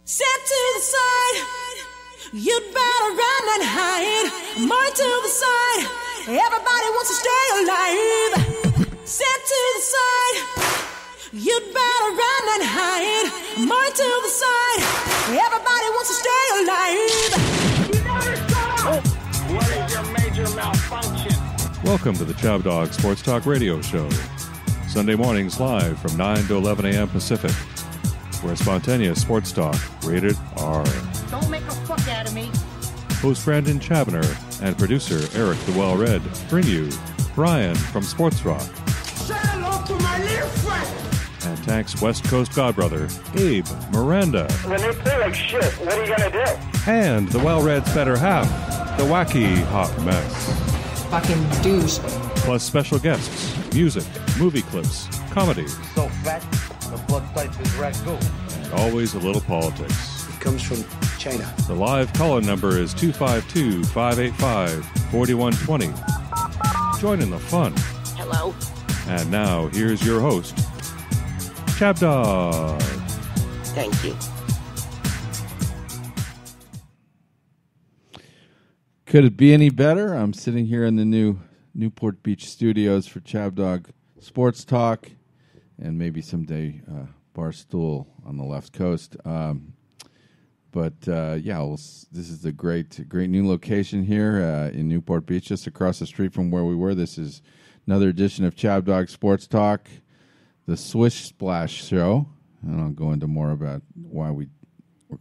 Step to the side, you'd better run and hide. More to the side, everybody wants to stay alive. Step to the side, you'd better run and hide. More to the side, everybody wants to stay alive. You never stop! What is your major malfunction? Welcome to the ChabDog Sports Talk Radio Show. Sunday mornings live from 9 to 11 a.m. Pacific. Where spontaneous sports talk, rated R. Don't make a fuck out of me. Host Brandon Chabner and producer Eric the Well-Read bring you Brian from Sports Rock. Say hello to my little friend. And Tank's West Coast godbrother, Abe Miranda. When they play like shit, what are you gonna do? And the Well-Read's better half, the wacky hot mess. Fucking douche. Plus special guests, music, movie clips, comedy. So fat, the blood type is ragu. And always a little politics. It comes from China. The live call-in number is 252-585-4120. Join in the fun. Hello. And now, here's your host, ChabDog. Thank you. Could it be any better? I'm sitting here in the new Newport Beach studios for ChabDog Sports Talk, and maybe someday Barstool on the left coast. This is a great new location here in Newport Beach, just across the street from where we were. This is another edition of ChabDog Sports Talk, the Swish Splash Show. And I'll go into more about why we're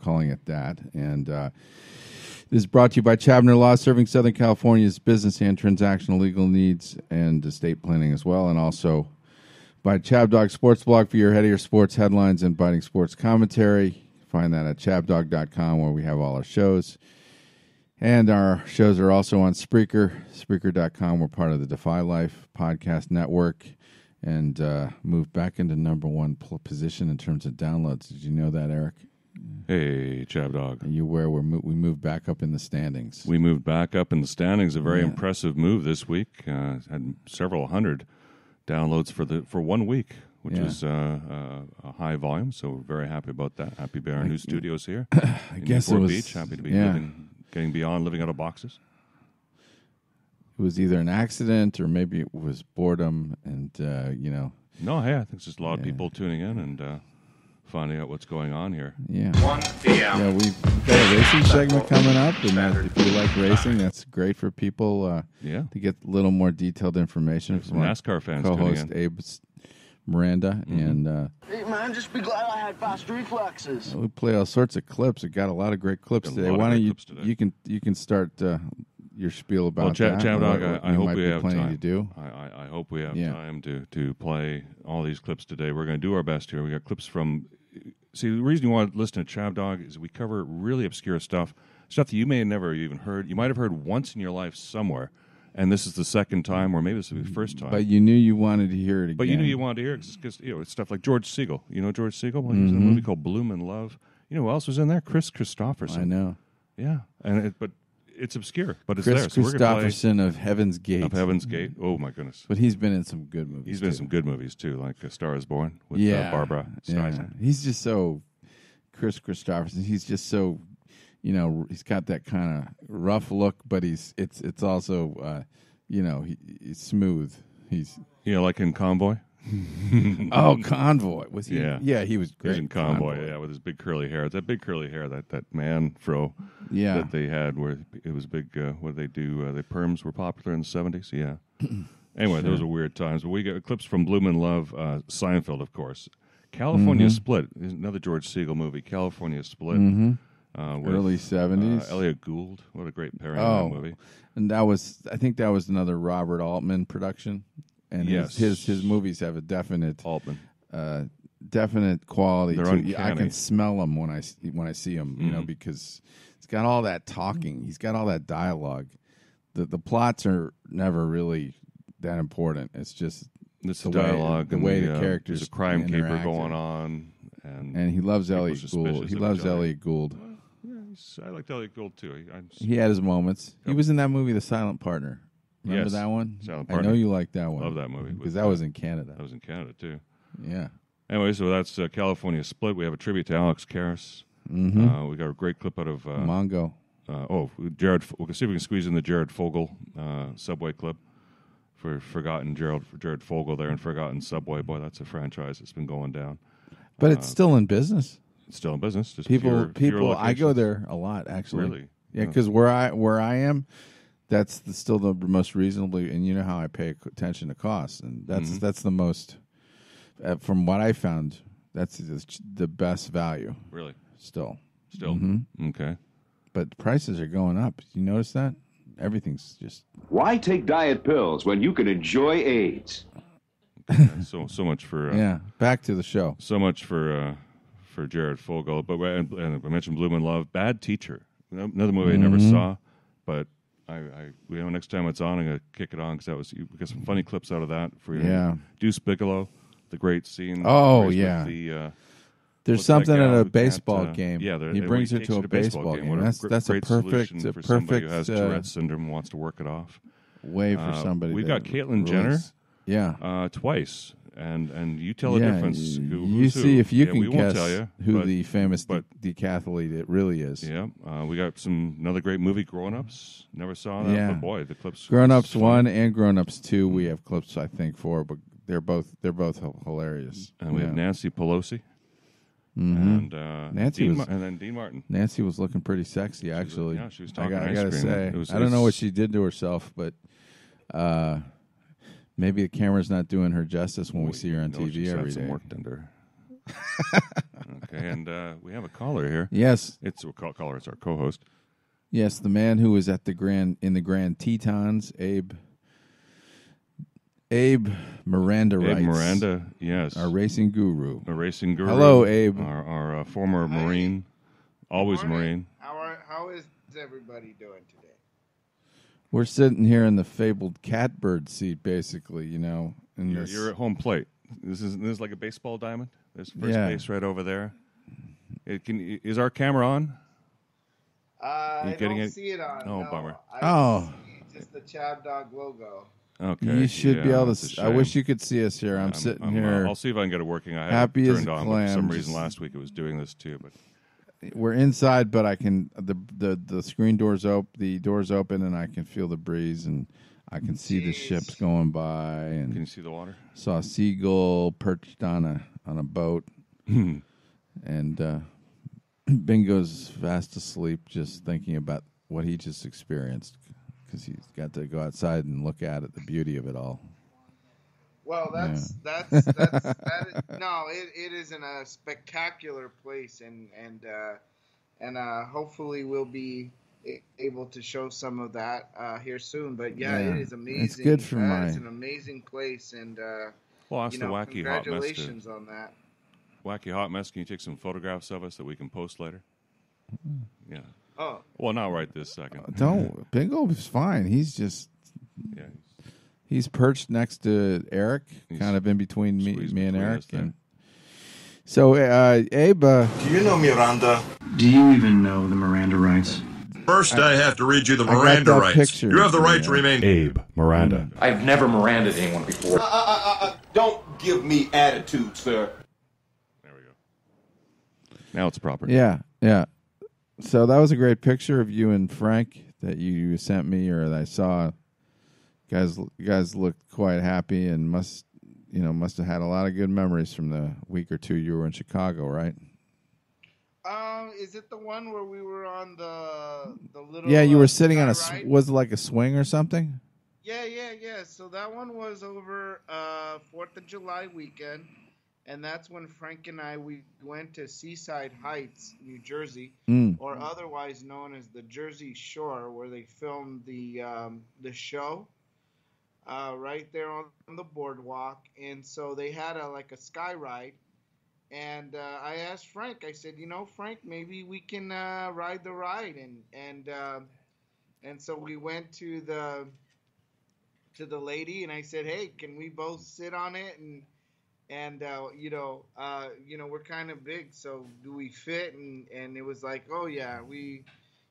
calling it that. And this is brought to you by Chabner Law, serving Southern California's business and transactional legal needs and estate planning as well, and also by ChabDog Sports Blog for your headier sports headlines and biting sports commentary. Find that at chabdog.com, where we have all our shows. And our shows are also on Spreaker, Spreaker.com. We're part of the Defy Life podcast network and moved back into number one position in terms of downloads. Did you know that, Eric? Hey, ChabDog. Are you aware we moved back up in the standings? We moved back up in the standings. A very impressive move this week. Had several hundred downloads for 1 week, which is a high volume. So we're very happy about that. Happy to be in our new studios here. I guess Newport it was Beach. Happy to be getting beyond living out of boxes. It was either an accident or maybe it was boredom, and No, hey, I think it's just a lot of people tuning in and finding out what's going on here. Yeah. 1 p.m. Yeah, we've got a racing segment coming up, and if you like racing, that's great for people to get a little more detailed information from NASCAR fans co-host tuning in. Abe Miranda. And Hey, man, just be glad I had fast reflexes. we play all sorts of clips. We got a lot of great clips today. Why don't you can start your spiel about that. ChabDog, I hope we have plenty time to do. I hope we have time to play all these clips today. We're going to do our best here. We got clips from. See, the reason you want to listen to ChabDog is we cover really obscure stuff that you may have never even heard. You might have heard once in your life somewhere, and this is the second time, or maybe this will be the first time. But you knew you wanted to hear it again. But you knew you wanted to hear it because it's stuff like George Segal. You know George Segal? Well, he was in a movie called Bloom in Love. You know who else was in there? Chris Christopherson. I know. Yeah, but it's obscure, but it's Chris there. So Christopherson of Heaven's Gate. Of Heaven's Gate. Oh my goodness! But he's been in some good movies. He's been in some good movies too, like A Star Is Born with Barbara Streisand. Yeah. He's just so Chris Christopherson. He's just so he's got that kind of rough look, but it's also he's smooth. He's like in Convoy. Oh, Convoy was he? Yeah, he was great in Convoy. Yeah, with his big curly hair. That big curly hair, that man fro. Yeah. That they had, where it was big. What did they do? The perms were popular in the 70s. Yeah. Anyway, those were weird times. But we got clips from Bloom in Love, Seinfeld, of course. California Split is another George Segal movie. California Split. With, early 70s. Elliot Gould. What a great pairing in that movie. And I think that was another Robert Altman production. And his movies have a definite Altman. Definite quality. They're uncanny. I can smell them when I see them, because it's got all that talking. He's got all that dialogue. The plots are never really that important. It's just the dialogue, the way the characters. There's a crime caper going on, and he loves Elliot Gould. He loves Elliot Gould. I liked Elliot Gould too. He had his moments. He was in that movie, The Silent Partner. Remember that one? Silent I Partner. know you like that one. Love that movie. Because that was in Canada. That was in Canada, too. Yeah. Anyway, so that's California Split. We have a tribute to Alex Karras. Mm-hmm. We got a great clip out of Mongo. Jared. We'll see if we can squeeze in the Jared Fogle Subway clip for Jared Fogle there in Forgotten Subway. Boy, that's a franchise that's been going down. But it's still in business. It's still in business. Just People. fewer I go there a lot, actually. Really? Yeah, because where I am, that's still the most reasonably, and you know how I pay attention to costs, and that's the most. From what I found, that's the best value. Really? Still. Mm-hmm. Okay. But prices are going up. You notice that? Everything's just. Why take diet pills when you can enjoy AIDS? so much for Back to the show. So much for Jared Fogle, but and I mentioned Bloom and Love, Bad Teacher, another movie I never saw, but next time it's on, I'm gonna kick it on because we got some funny clips out of that for you. Yeah. Deuce Bigelow, the great scene. Oh yeah. There's something at a baseball game. Yeah, he brings her to a baseball game. That's a perfect for somebody who has Tourette's syndrome and wants to work it off. Way for somebody. We've got Caitlyn Jenner. Yeah. Twice. And you tell the difference. You see if you can guess tell you, who the famous decathlete it really is. Yeah. We got another great movie, Grown Ups. Never saw that, but boy, the clips. Grown Ups 1 and Grown Ups 2 we have clips, I think, for, but they're both hilarious. And we have Nancy Pelosi. Mm-hmm. And Nancy and then Dean Martin. Nancy was looking pretty sexy, actually. She was talking I ice gotta cream. say, I don't know what she did to herself, but maybe the camera's not doing her justice when we see her on TV every day. Some work done to her. Okay, and we have a caller here. Yes, it's a caller. It's our co-host. Yes, the man who was at the Grand Tetons, Abe Miranda Wright. Abe Miranda, yes. Our racing guru. A racing guru. Hello, Abe. Our former Marine. Always a Marine. How is everybody doing today? We're sitting here in the fabled catbird seat, basically, you're at home plate. This is like a baseball diamond. There's first base right over there. Is our camera on? I don't see it on. Oh, no. Bummer. I see just the ChabDog logo. Okay. You should be able to. I wish you could see us here. I'm sitting here. I'll see if I can get it working. I happy had it as turned on, but for some reason last week it was doing this too. But we're inside, but I can the screen doors open, the doors open, and I can feel the breeze, and I can see the ships going by. And can you see the water? Saw a seagull perched on a boat, and Bingo's fast asleep, just thinking about what he just experienced. Because he's got to go outside and look at it, the beauty of it all. Well, it is in a spectacular place, and hopefully we'll be able to show some of that here soon. But it is amazing. It's good for It's an amazing place, and ask the wacky congratulations on that. Wacky Hot Mess, can you take some photographs of us that we can post later? Yeah. Oh. Well, not right this second. Don't. Bingo is fine. He's just... Yeah. He's perched next to Eric, kind of in between me and Eric. And so, Abe... do you know Miranda? Do you even know the Miranda rights? First, I have to read you the Miranda rights. You have the right to remain... Abe Miranda. I've never Miranda'd anyone before. Don't give me attitude, sir. There we go. Now it's proper. Yeah. So that was a great picture of you and Frank that you sent me, or that I saw. You guys looked quite happy and must have had a lot of good memories from the week or two you were in Chicago, right? Is it the one where we were on the little? Yeah, you were sitting on was it like a swing or something? Yeah. So that one was over 4th of July weekend. And that's when Frank and we went to Seaside Heights, New Jersey, or otherwise known as the Jersey Shore, where they filmed the show right there on the boardwalk. And so they had a sky ride. And I asked Frank, I said, Frank, maybe we can ride the ride. And so we went to the lady, and I said, hey, can we both sit on it? And we're kind of big, so do we fit? And it was like, oh yeah, we,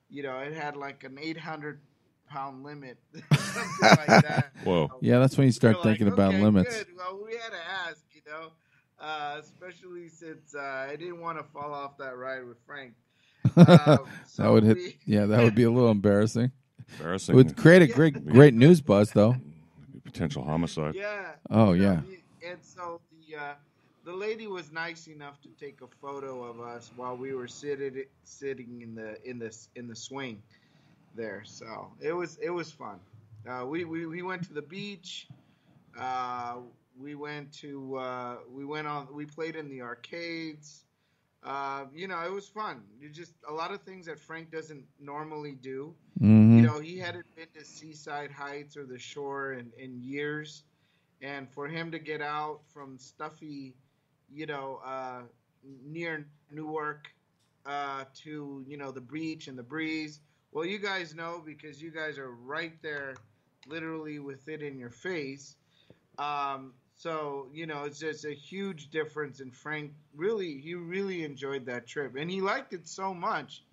it had like an 800-pound limit, something like that. Whoa. Yeah, that's when you start thinking about limits. Good. Well, we had to ask, especially since I didn't want to fall off that ride with Frank. That would be a little embarrassing. It would create a great news buzz, though. Potential homicide. Yeah. Oh, yeah. And so the lady was nice enough to take a photo of us while we were sitting in the swing there. So it was fun. We went to the beach. We played in the arcades. It was fun. Just a lot of things that Frank doesn't normally do. Mm-hmm. He hadn't been to Seaside Heights or the shore in years. And for him to get out from stuffy, near Newark to, the beach and the breeze. Well, you guys know because you guys are right there literally with it in your face. So, it's just a huge difference. And Frank he really enjoyed that trip. And he liked it so much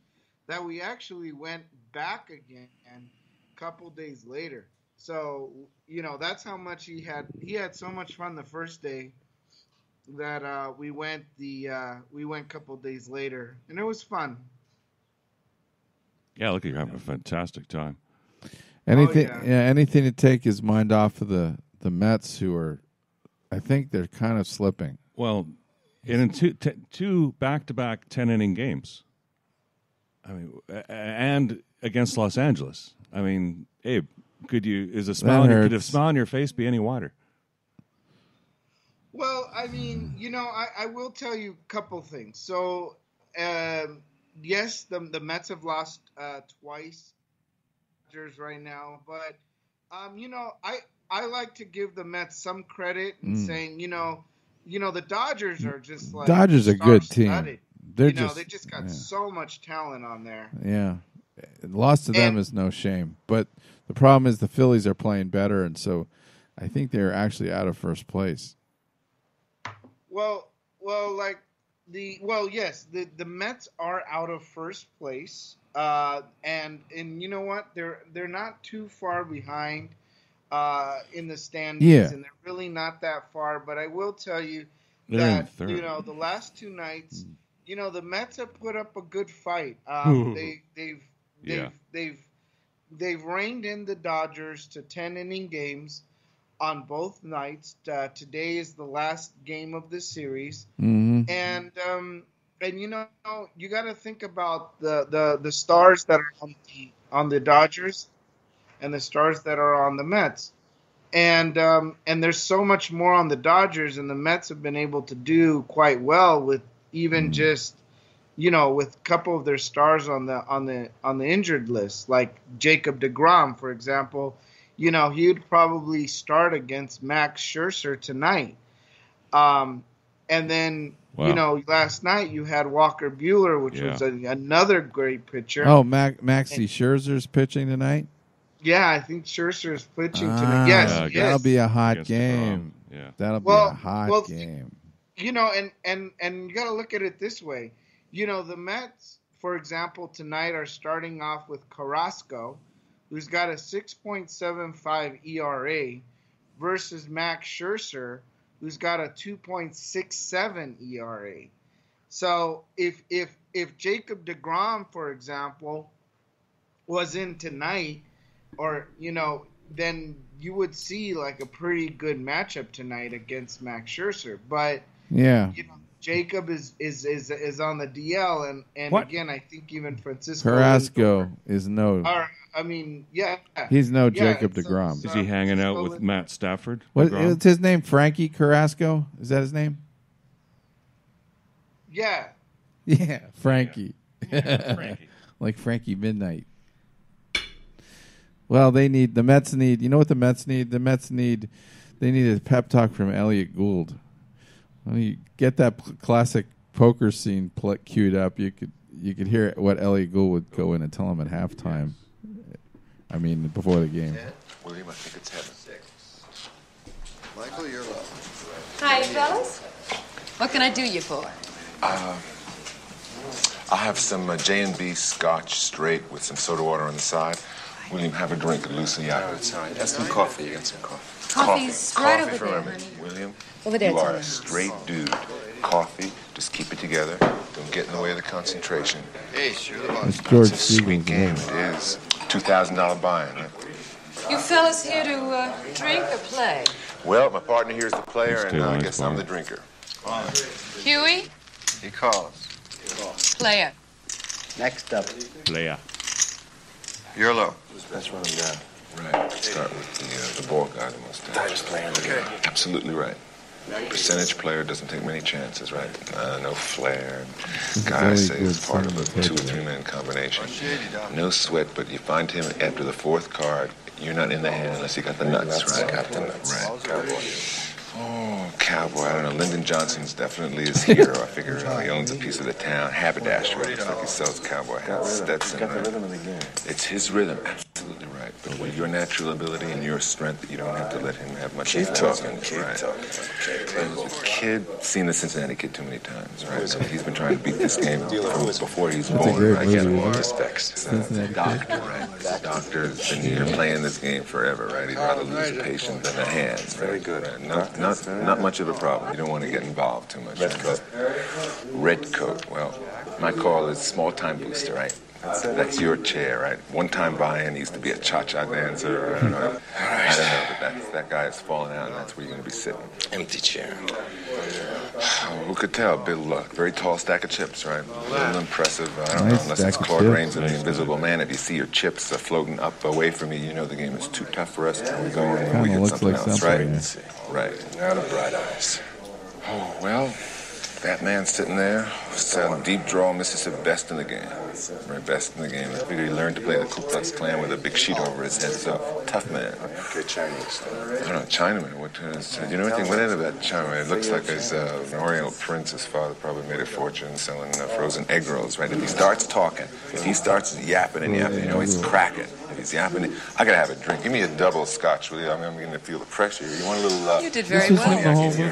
that we actually went back again a couple days later. So, that's how much he had so much fun the first day that we went a couple days later, and it was fun. Yeah, look, you're having a fantastic time. Anything to take his mind off of the Mets, who are, I think they're kind of slipping. Well, in two back-to-back 10-inning games. I mean, and against Los Angeles. I mean, Abe, could a smile on your face be any wider? Well, I mean, I will tell you a couple things. So, yes, the Mets have lost twice right now, but I like to give the Mets some credit in saying, the Dodgers are just like Dodgers are a good team. They just got so much talent on there. Yeah. Loss to them is no shame. But the problem is the Phillies are playing better, and so I think they're actually out of first place. Yes, the Mets are out of first place. And you know what? They're not too far behind in the standings, and they're really not that far. But I will tell you that the last two nights, the Mets have put up a good fight. They've reined in the Dodgers to 10-inning games on both nights. Today is the last game of the series, and you got to think about the stars that are on the Dodgers and the stars that are on the Mets, and there's so much more on the Dodgers, and the Mets have been able to do quite well with even just with a couple of their stars on the injured list, like Jacob deGrom, for example. He'd probably start against Max Scherzer tonight. And then, last night you had Walker Buehler, which was another great pitcher. Oh, Maxie Scherzer's pitching tonight? Yeah, I think Scherzer's pitching tonight. Yes. That'll be a hot game. Yeah. That'll be a hot game. And you got to look at it this way. The Mets, for example, tonight are starting off with Carrasco, who's got a 6.75 ERA, versus Max Scherzer, who's got a 2.67 ERA. So if Jacob deGrom, for example, was in tonight, or then you would see like a pretty good matchup tonight against Max Scherzer. But Jacob is on the DL, and again, I think even Francisco Carrasco is no. He's no Jacob deGrom. Is he hanging out with Matt Stafford? What's his name? Frankie Carrasco? Is that his name? Yeah. Yeah, Frankie. Yeah, Frankie. Like Frankie Midnight. Well, the Mets need. You know what the Mets need? The Mets need. They need a pep talk from Elliot Gould. When you get that classic poker scene queued up, you could hear what Elliot Gould would go in and tell him at halftime. I mean, before the game. William, I think it's heaven. 6. Michael, you're low. Hi, fellas. What can I do you for? I'll have some J&B Scotch straight with some soda water on the side. William, have a drink and loosen you up. It's all right. That's some coffee. You got some coffee. Coffee's right over there, honey. William, Over there, you are a Tony. straight dude. Coffee, just keep it together. Don't get in the way of the concentration. Hey, sure the boss. It's George It's a sweet game. It is. $2,000 buy-in. Huh? You fellas here to drink or play? Well, my partner here is the player, and I guess I'm the drinker. Huey? He calls. Player. Next up. Player. You're low. Let's run him down. Right. Start with the ball guy, the mustache. Okay. Absolutely right. Percentage player doesn't take many chances, right? No flair. Guy saves part of a 2 or 3 man combination. No sweat, but you find him after the 4th card. You're not in the hand unless you got the nuts, right? Got the nuts. Right. Cowboy. Oh, cowboy. I don't know. Lyndon Johnson's definitely his hero. I figure he owns a piece of the town. Haberdasher. Looks like he sells cowboy hats. Stetson, right? It's his rhythm. Absolutely right. But with your natural ability and your strength, you don't have to let him have much. Keep talking. The kid, seen the Cincinnati Kid too many times, right? So he's been trying to beat this game before he's born. I get him all respects. Doctor, right? The doctor's been here playing this game forever, right? He'd rather lose a patient than a hand. Very good. Right? Not much of a problem. You don't want to get involved too much. Red coat. Red coat. Well, my call is small time booster, right? That's your chair, right? One-time buy-in. He used to be a cha-cha dancer. I don't know, but that guy is falling out, and that's where you're going to be sitting. Empty chair. Who could tell? Bill, very tall stack of chips, right? A little impressive. I don't know, unless it's Claude Rains and the Invisible Man. If you see your chips floating up away from you, you know the game is too tough for us. And we go in and we get something else, right? Right. Not a bright eyes. Oh, well, that man sitting there was deep draw Mississippi best in the game. Right, best in the game. I figured he learned to play the Ku Klux Klan with a big sheet over his head, so tough man. Okay, Chinese. I don't know, Chinaman. What is, do you know anything whatever about Chinaman? It looks like he's an Oriental prince. His father probably made a fortune selling frozen egg rolls, right? If he starts talking, if he starts yapping and yapping, you know he's cracking. If he's yapping, I gotta have a drink. Give me a double scotch, will you? I'm beginning to feel the pressure here. You want a little... You did very this was well. Like the whole movie.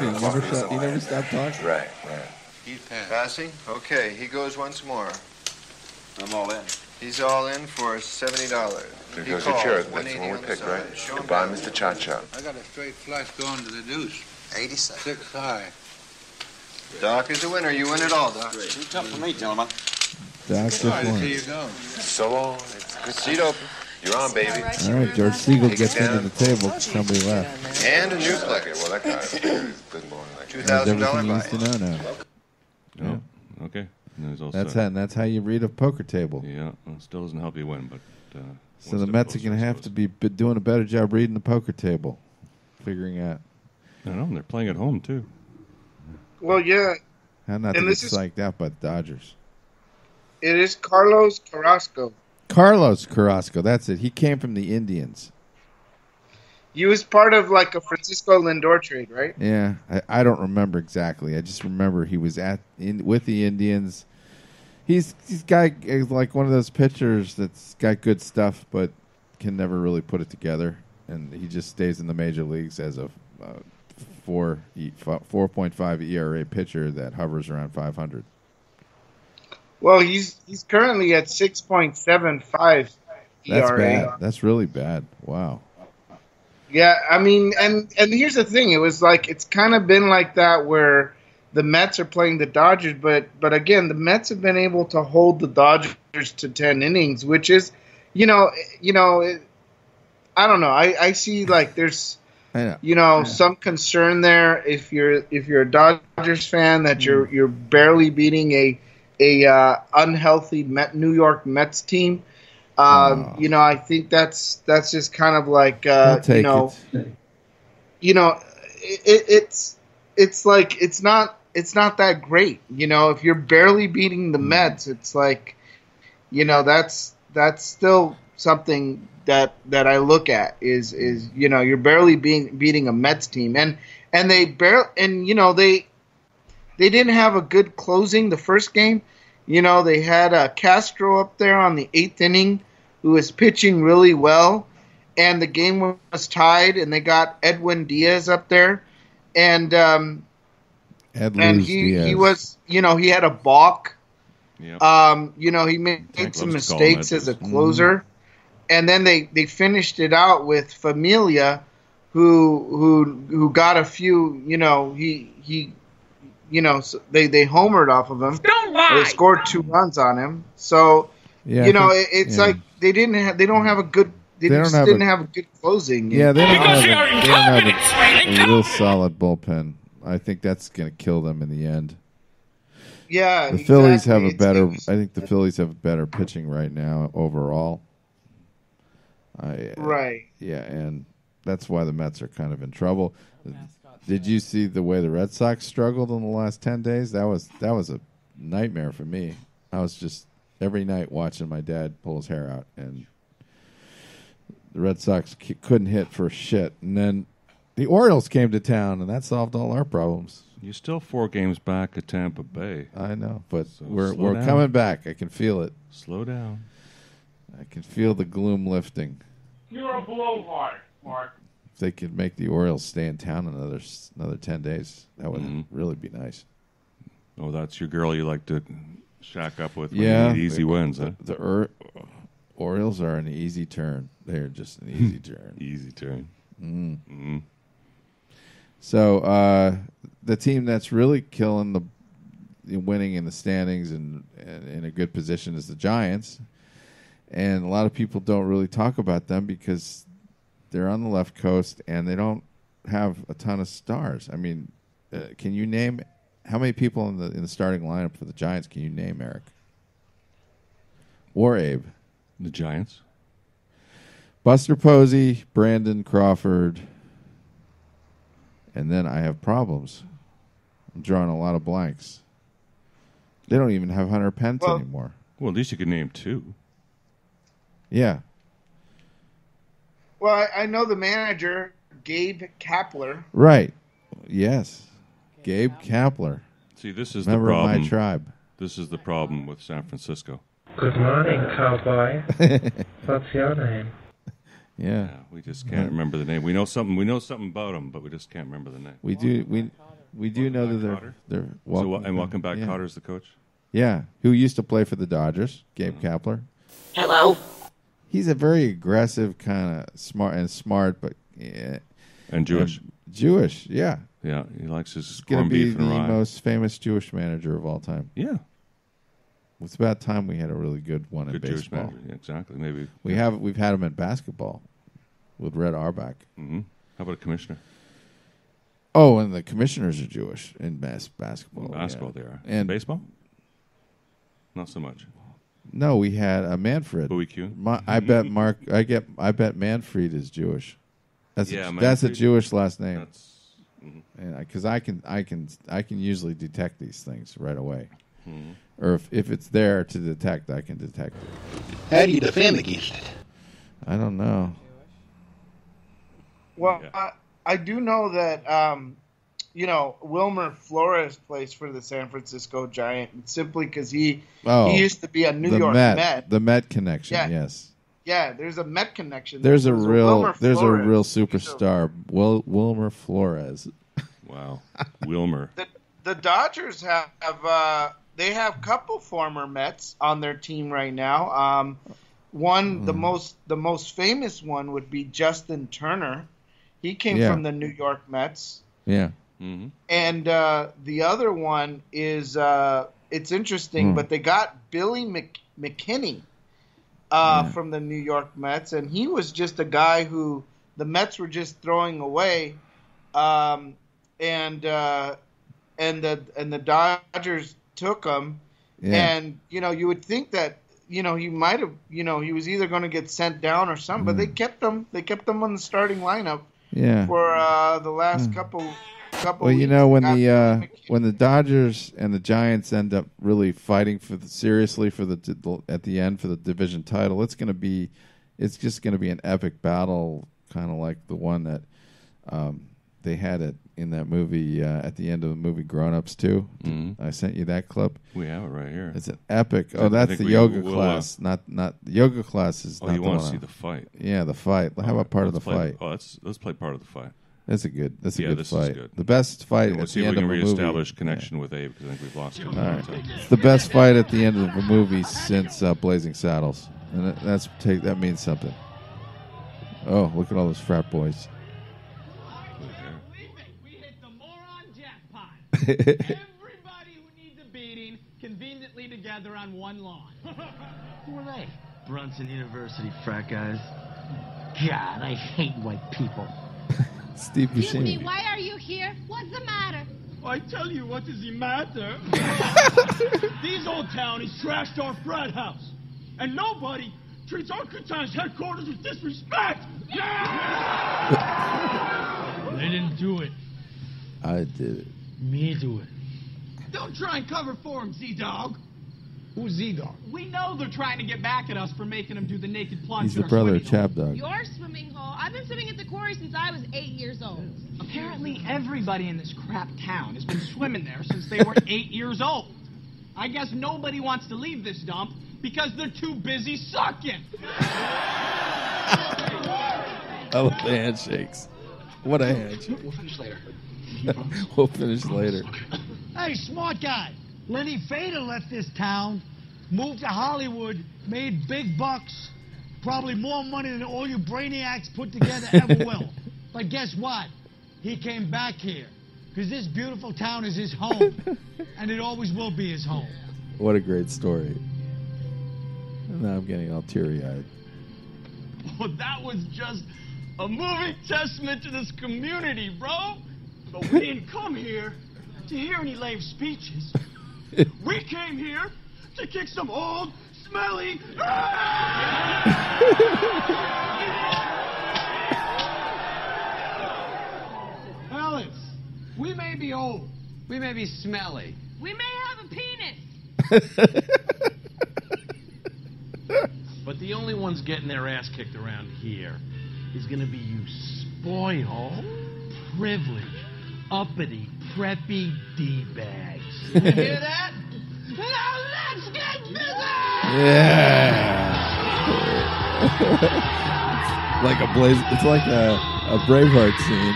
He never stopped talking. Right. He's passing? Okay, he goes once more. I'm all in. He's all in for $70. There goes your chair. That's the one we picked, right? Goodbye, Mr. Cha-Cha. I got a straight flush going to the deuce. 87. 6 high. Doc is the winner. You win it all, Doc. Too tough for me, gentlemen. That's the point. Here you go. So long. It's good. Seat open. You're on, baby. All right, George Siegel gets into the table. Somebody left. And a new player. Well, that guy is good morning. $2,000 everything he needs to buy-in. know now. Oh, okay. And there's also, That's how you read a poker table. Yeah, well, it still doesn't help you win, but... So the Mets are going to have to be doing a better job reading the poker table, figuring out. I don't know, they're playing at home, too. Well, yeah. How not to get psyched out by the Dodgers. It is Carlos Carrasco. Carlos Carrasco, that's it. He came from the Indians. He was part of like a Francisco Lindor trade, right? Yeah, I don't remember exactly. I just remember he was with the Indians. He's guy like one of those pitchers that's got good stuff, but can never really put it together. And he just stays in the major leagues as a 4.5 ERA pitcher that hovers around 500. Well, he's currently at 6.75 ERA. That's bad. That's really bad. Wow. Yeah, I mean, and here's the thing. It was like it's kind of been like that where the Mets are playing the Dodgers, but again, the Mets have been able to hold the Dodgers to 10 innings, which is, I don't know. I see like there's, some concern there if you're a Dodgers fan that you're barely beating a unhealthy New York Mets team. I think that's just kind of like it's like it's not that great. If you're barely beating the Mets, it's like that's still something that I look at is you're barely beating a Mets team and they didn't have a good closing the first game. They had Castro up there on the 8th inning, who was pitching really well, and the game was tied, and they got Edwin Diaz up there, and he was, he had a balk. Yep. He made some mistakes as a closer, and then they finished it out with Familia, who got a few. They homered off of him. Don't lie. They scored 2 runs on him. So it's like they don't have a good. They didn't have a good closing. Yeah, they don't have a real solid bullpen. I think that's going to kill them in the end. Yeah, the Phillies have a better. I think the Phillies have better pitching right now overall. Right. Yeah, and that's why the Mets are kind of in trouble. Did you see the way the Red Sox struggled in the last 10 days? That was a nightmare for me. I was just every night watching my dad pull his hair out, and the Red Sox couldn't hit for shit. And then the Orioles came to town, and that solved all our problems. You're still 4 games back at Tampa Bay. I know, but we're coming back. I can feel it. Slow down. I can feel the gloom lifting. You're a blowhard, Mark. If they could make the Orioles stay in town another 10 days, that would really be nice. Oh, that's your girl you like to shack up with when yeah, you need easy wins, huh? The Orioles are an easy turn. They're just an easy turn. Easy turn. So the team that's really killing the winning in the standings and in a good position is the Giants. And a lot of people don't really talk about them because they're on the left coast and they don't have a ton of stars. I mean, can you name how many people in the starting lineup for the Giants? Can you name, Eric or Abe? The Giants. Buster Posey, Brandon Crawford, and then I have problems. I'm drawing a lot of blanks. They don't even have Hunter Pence anymore. Well, at least you could name 2. Yeah. Well, I know the manager, Gabe Kapler. Right. Yes. Gabe Kapler. See, this is Member the problem. Of my tribe. This is the problem with San Francisco. Good morning, cowboy. What's your name? Yeah. We just can't remember the name. We know something about them, but we just can't remember the name. We do know that they're welcome. And Welcome Back Cotter's the coach? Yeah. Who used to play for the Dodgers, Gabe Kapler. Hello. He's a very aggressive kind of smart, but and Jewish. Jewish, yeah. Yeah, he likes his corned beef and rye. He's going to be the most famous Jewish manager of all time. Yeah. It's about time we had a really good one in baseball. Jewish manager. Yeah, exactly. Maybe we've had him in basketball with Red Auerbach. Mm-hmm. How about a commissioner? Oh, and the commissioners are Jewish in basketball. In basketball, they are. And baseball? Not so much. No, we had Manfred. Bowie Q. I bet Manfred is Jewish. That's a Jewish last name. Because I can usually detect these things right away. Mm-hmm. Or if it's there to detect, I can detect it. How do you defend against it? I don't know. Well, I do know that Wilmer Flores plays for the San Francisco Giants simply because he used to be a New York Met. The Met connection, yes. Yeah, there's a Met connection. There's a real superstar, Wilmer Flores. Wow, Wilmer. The Dodgers have they have a couple former Mets on their team right now. The most famous one would be Justin Turner. He came from the New York Mets. Yeah. Mm-hmm. And the other one is it's interesting, but they got Billy McKinney from the New York Mets, and he was just a guy who the Mets were just throwing away, and the Dodgers took him, and you would think that he might have he was either going to get sent down or something, but they kept him. They kept him on the starting lineup for the last couple. Well, weeks. When the Dodgers and the Giants end up really fighting seriously at the end for the division title, it's just going to be an epic battle, kind of like the one that they had it in that movie at the end of the movie Grown Ups 2. Mm-hmm. I sent you that clip. We have it right here. It's an epic. Oh, that's the yoga class. Not the yoga class is. Oh, you want to see the fight? Yeah, the fight. How about part of the fight? Oh, let's play part of the fight. That's a good. That's a good this fight. Is good. The best fight at the end of a movie. Reestablish connection with Abe because I think we've lost him. All right. It's the best fight at the end of a movie since Blazing Saddles, and that means something. Oh, look at all those frat boys. who needs a beating conveniently together on one lawn. Who are they? Brunson University frat guys. God, I hate white people. Steve Excuse me, Buscemi. why are you here? What's the matter? I tell you what is the matter. These old townies trashed our frat house. And nobody treats our good times headquarters with disrespect. They didn't do it. I did it. Me do it. Don't try and cover for him, Z-Dog. Who's Z-Dog? We know they're trying to get back at us for making him do the naked plunge. He's the brother of ChabDog. Your swimming hole? I've been swimming at the quarry since I was 8 years old. Apparently everybody in this crap town has been swimming there since they were 8 years old. I guess nobody wants to leave this dump because they're too busy sucking. I love the handshakes. What a handshake. We'll finish later. We'll finish later. Hey, smart guy. Lenny Feder left this town, moved to Hollywood, made big bucks, probably more money than all you brainiacs put together ever will. But guess what? He came back here because this beautiful town is his home, and it always will be his home. What a great story. And now I'm getting all teary-eyed. Well, that was just a moving testament to this community, bro. But we didn't come here to hear any lame speeches. We came here to kick some old, smelly... Alice, we may be old. We may be smelly. We may have a penis. But the only ones getting their ass kicked around here is going to be you spoiled, privileged, uppity, preppy D-bags. You hear that? Now let's get busy! Yeah. Like a blaze. It's like a Braveheart scene.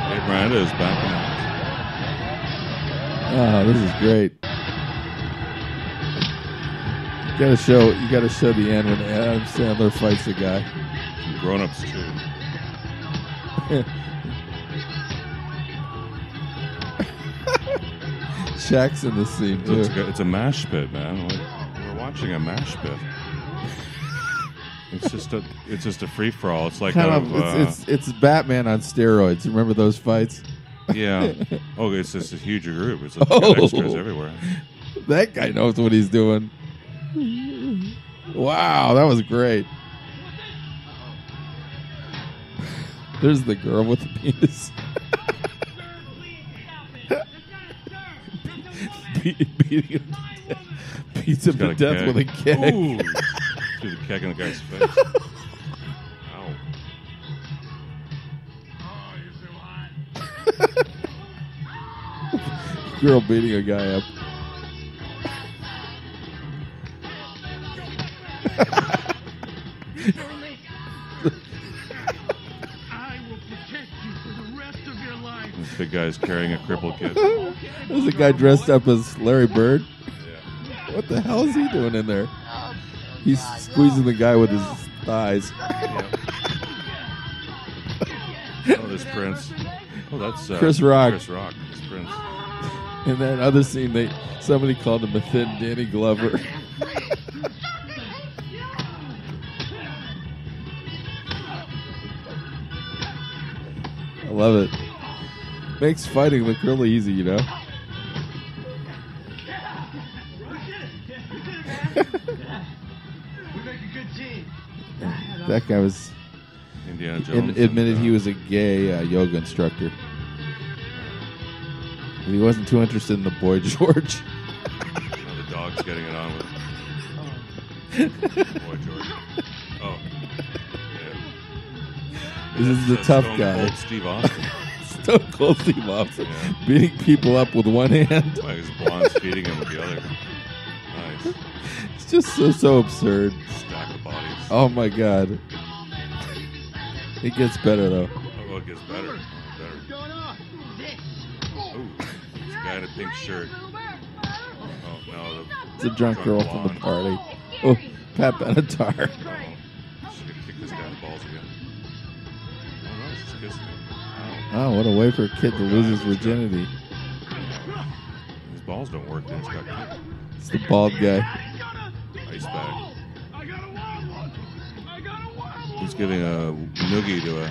Hey, Miranda is back in Oh, this is great. You gotta show the end when Adam Sandler fights the guy. Grown-ups too. Shaq's in this scene too. It's a mash pit, man. We're watching a mash pit. It's just a free for all. It's like it's Batman on steroids. Remember those fights? Yeah. Oh, it's just a huge group. It's like got extras everywhere. That guy knows what he's doing. Wow, that was great. There's the girl with the penis. Beats him to death with a keg. Ooh. Threw the keg in the guy's face. Ow. Girl beating a guy up. I will protect you for the rest of your life. This big guy's carrying a crippled kid. There's a guy dressed up as Larry Bird. Yeah. What the hell is he doing in there? He's squeezing the guy with his thighs. Yeah. Oh, this Prince. Oh, that's Chris Rock. Chris Rock. This Prince. In that other scene, somebody called him a thin Danny Glover. I love it. Makes fighting look really easy, you know? That guy was Indiana Jones admitted he was a gay yoga instructor. But he wasn't too interested in the boy George. The dog's getting it on with boy George. Oh. Yeah. This is the tough Stone guy. Cold Steve Austin. Stone Cold Steve Austin. Yeah. Beating people up with one hand. Like his blonde's feeding him with the other. Nice. It's just so absurd. Stack of bodies. Oh my god. It gets better though. Oh, it gets better. Better. Ooh, this guy in a pink shirt. Oh no, it's a drunk girl from the party. Oh, Pat Benatar. She's gonna kick this guy in the balls again. Oh no, she's kissing him. Wow. Oh, what a way for a kid to lose his virginity. His balls don't work. Then it's got It's the bald guy. ice bag. He's giving a noogie to a.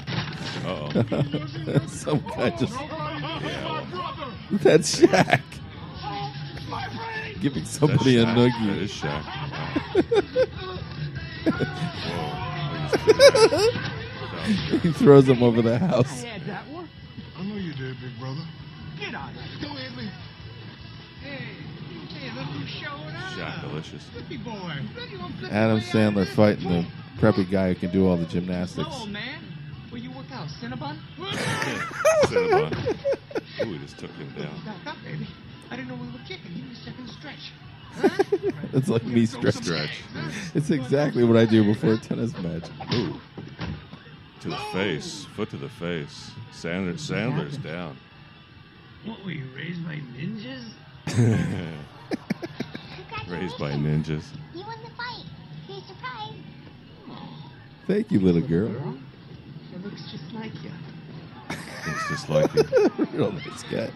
Some guy just. Yeah. That's Shaq. Giving somebody a noogie. That is Shaq. He throws him over the house. I had that one. I know you did, big brother. Get out of here. Go ahead, Lee. Hey, look who's showing up. Shaq delicious. Flippy boy. Adam Sandler fighting the preppy guy who can do all the gymnastics. Hello, man. Where you work out? Cinnabon? Cinnabon. Ooh, we just took him down. Back up, baby. I didn't know we were kicking. Give me a second stretch. It's like me stretch. It's exactly what I do before a tennis match. Ooh. To the face. Foot to the face. Sandler's down. What, were you raised by ninjas? Raised by ninjas. You won the fight. Be surprised. Thank you, little girl. It looks just like you. Looks just like you. Real nice guy.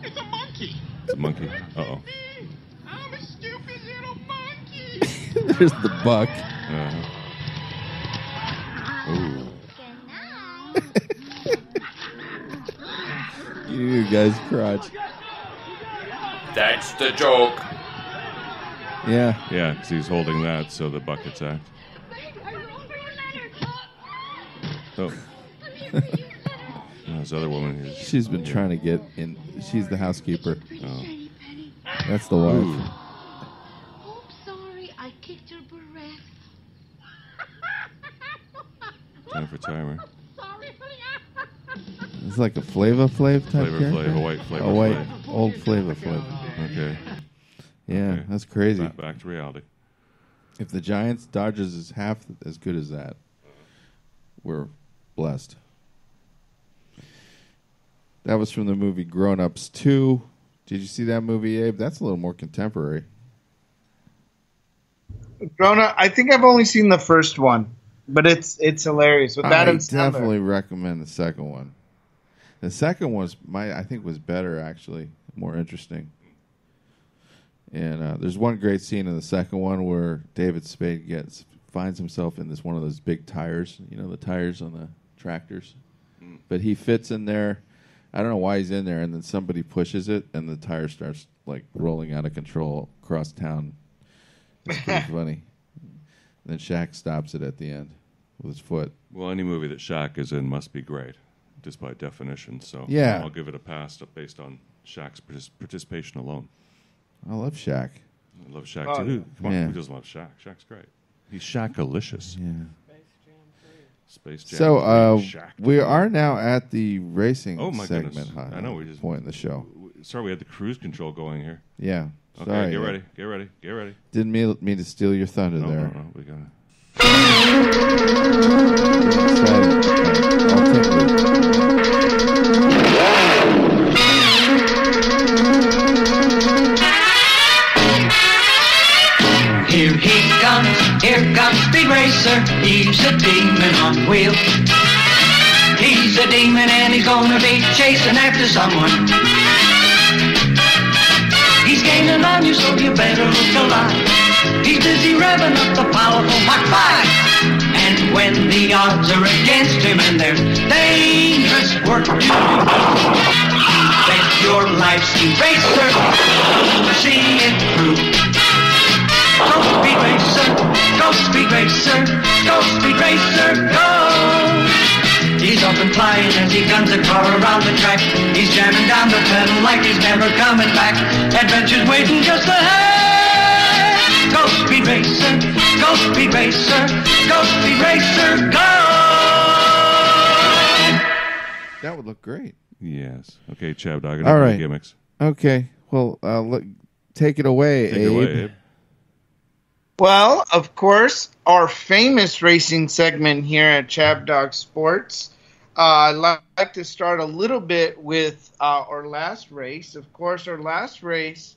It's a monkey. It's a monkey. Uh-oh. I'm a stupid little monkey. There's the buck. Ooh. You knew guy's crotch. That's the joke. Yeah. Yeah, because he's holding that, so the bucket's act. Oh. This other woman here. She's been trying to get in. She's the housekeeper. Oh. That's the wife. Oops, sorry. I kicked your breast. Time for timer. It's like a Flava Flav type character. Flav, a white Flava A white, Flav. old Flava Flav. Okay. Yeah, Okay. that's crazy. Back to reality. If the Giants, Dodgers is half as good as that, we're blessed. That was from the movie Grown Ups 2. Did you see that movie, Abe? That's a little more contemporary. Grown Up. I think I've only seen the first one, but it's hilarious with Adam Sandler. I definitely recommend the second one. The second one I think was better, actually, more interesting. And there's one great scene in the second one where David Spade finds himself in one of those big tires, the tires on the tractors. But he fits in there. I don't know why he's in there, and then somebody pushes it, and the tire starts like rolling out of control across town. It's pretty funny. And then Shaq stops it at the end with his foot. Well, any movie that Shaq is in must be great, just by definition. So yeah. I'll give it a pass based on Shaq's participation alone. I love Shaq. I love Shaq too. Come on, who doesn't love Shaq? Shaq's great. He's Shaq-alicious. Yeah. Space Jam. So we are now at the racing segment. Goodness. I know we just point in the show. Sorry, we had the cruise control going here. Yeah. Okay, sorry. Get ready. Didn't mean to steal your thunder there. No, we got it. Here comes Speed Racer. He's a demon on wheels. He's a demon and he's gonna be chasing after someone. He's gaining on you, so you better look alive. He's busy revving up the powerful Mach 5. And when the odds are against him and there's dangerous work to do, bet your life, Speed Racer, see it through. Go Speed Racer, go Speed Racer, go Speed Racer, go! He's up and flying as he guns a car around the track. He's jamming down the pedal like he's never coming back. Adventure's waiting just ahead. Go Speed Racer, go Speed Racer, go Speed Racer, go! That would look great. Yes. Okay, ChabDog. All right. Gimmicks. Okay. Well, take it away, Abe. Well, of course, our famous racing segment here at ChabDog Sports. I'd like to start a little bit with our last race. Of course, our last race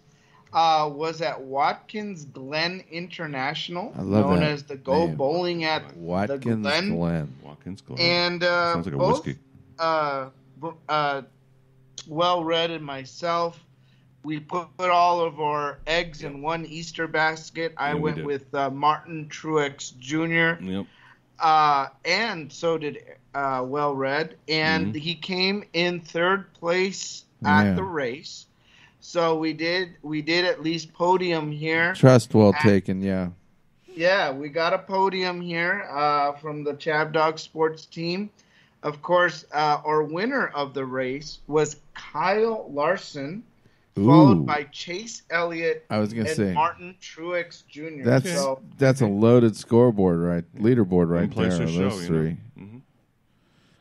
was at Watkins Glen International, known as the Go Bowling at Watkins the Glen. Watkins Glen. And sounds like a whiskey. Well-Read and myself, we put all of our eggs in one Easter basket. I went with Martin Truex Jr. Yep. And so did Well-Read, and he came in third place at the race. So we did at least podium here. Trust well taken, yeah. Yeah, we got a podium here from the ChabDog Sports team. Of course, our winner of the race was Kyle Larson, followed by Chase Elliott and Martin Truex Jr. That's a loaded leaderboard right there on those three.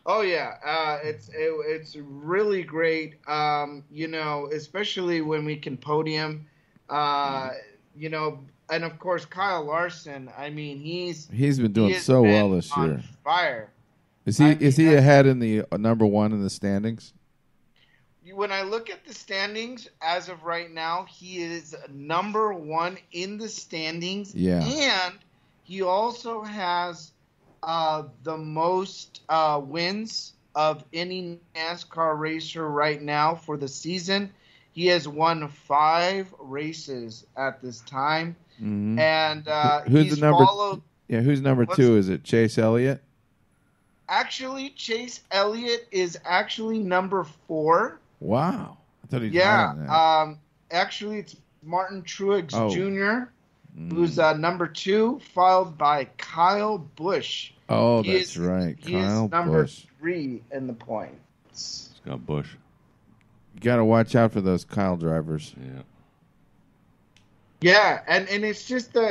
Oh yeah, it's really great. Especially when we can podium. And of course Kyle Larson. I mean, he's been doing so well this year. On fire. Is he ahead in the number one in the standings? When I look at the standings as of right now, he is number one in the standings. Yeah. And he also has the most wins of any NASCAR racer right now for the season. He has won 5 races at this time. Mm-hmm. And who's he's the number? followed. Yeah, who's number 2? Is it Chase Elliott? Actually, Chase Elliott is actually number 4. Wow, I thought he'd higher than that. Actually, it's Martin Truex Jr., who's number 2, followed by Kyle Busch. Oh, that's right, Kyle Busch. Number Busch. 3 in the points. It's got Busch. You got to watch out for those Kyle drivers. Yeah. Yeah, and it's just so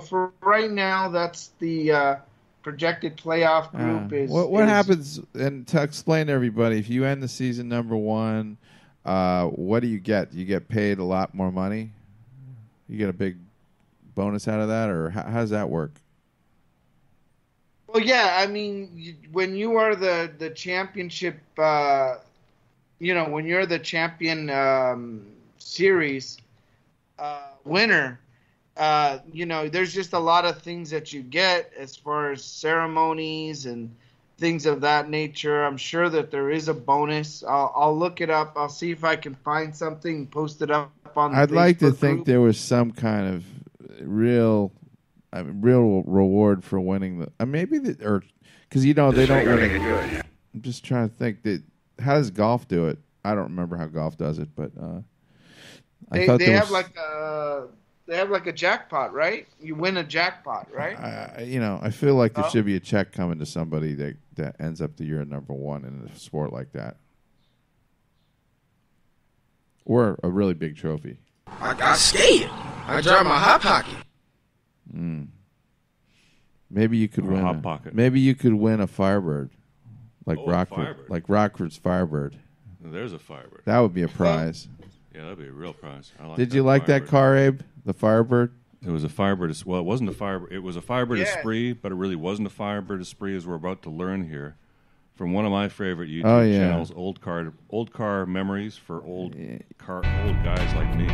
for right now, that's the projected playoff group. What happens? And to explain to everybody, if you end the season number 1, what do you get? You get paid a lot more money. You get a big bonus out of that, or how does that work? Well, yeah, I mean, when you are the championship, when you're the champion series winner, there's just a lot of things that you get as far as ceremonies and things of that nature. I'm sure that there is a bonus. I'll look it up. I'll see if I can find something and post it up on the I'd like to Facebook think group. there was some kind of real reward for winning because they don't win. I'm just trying to think that how does golf do it? I don't remember how golf does it, but they have like a jackpot, right? You win a jackpot, right? I feel like there should be a check coming to somebody that ends up the year at number 1 in a sport like that, or a really big trophy. I got scared. I dropped my hot pocket. Maybe you could win. Hot pocket. Maybe you could win a Firebird, like Firebird. like Rockford's Firebird. There's a Firebird. That would be a prize. Yeah, that'd be a real prize. Did you like that car, Abe? The Firebird? It was a Firebird. Well, it wasn't a Firebird. It was a Firebird Esprit, but it really wasn't a Firebird Esprit, as we're about to learn here from one of my favorite YouTube channels, Old Car Memories for old guys like me.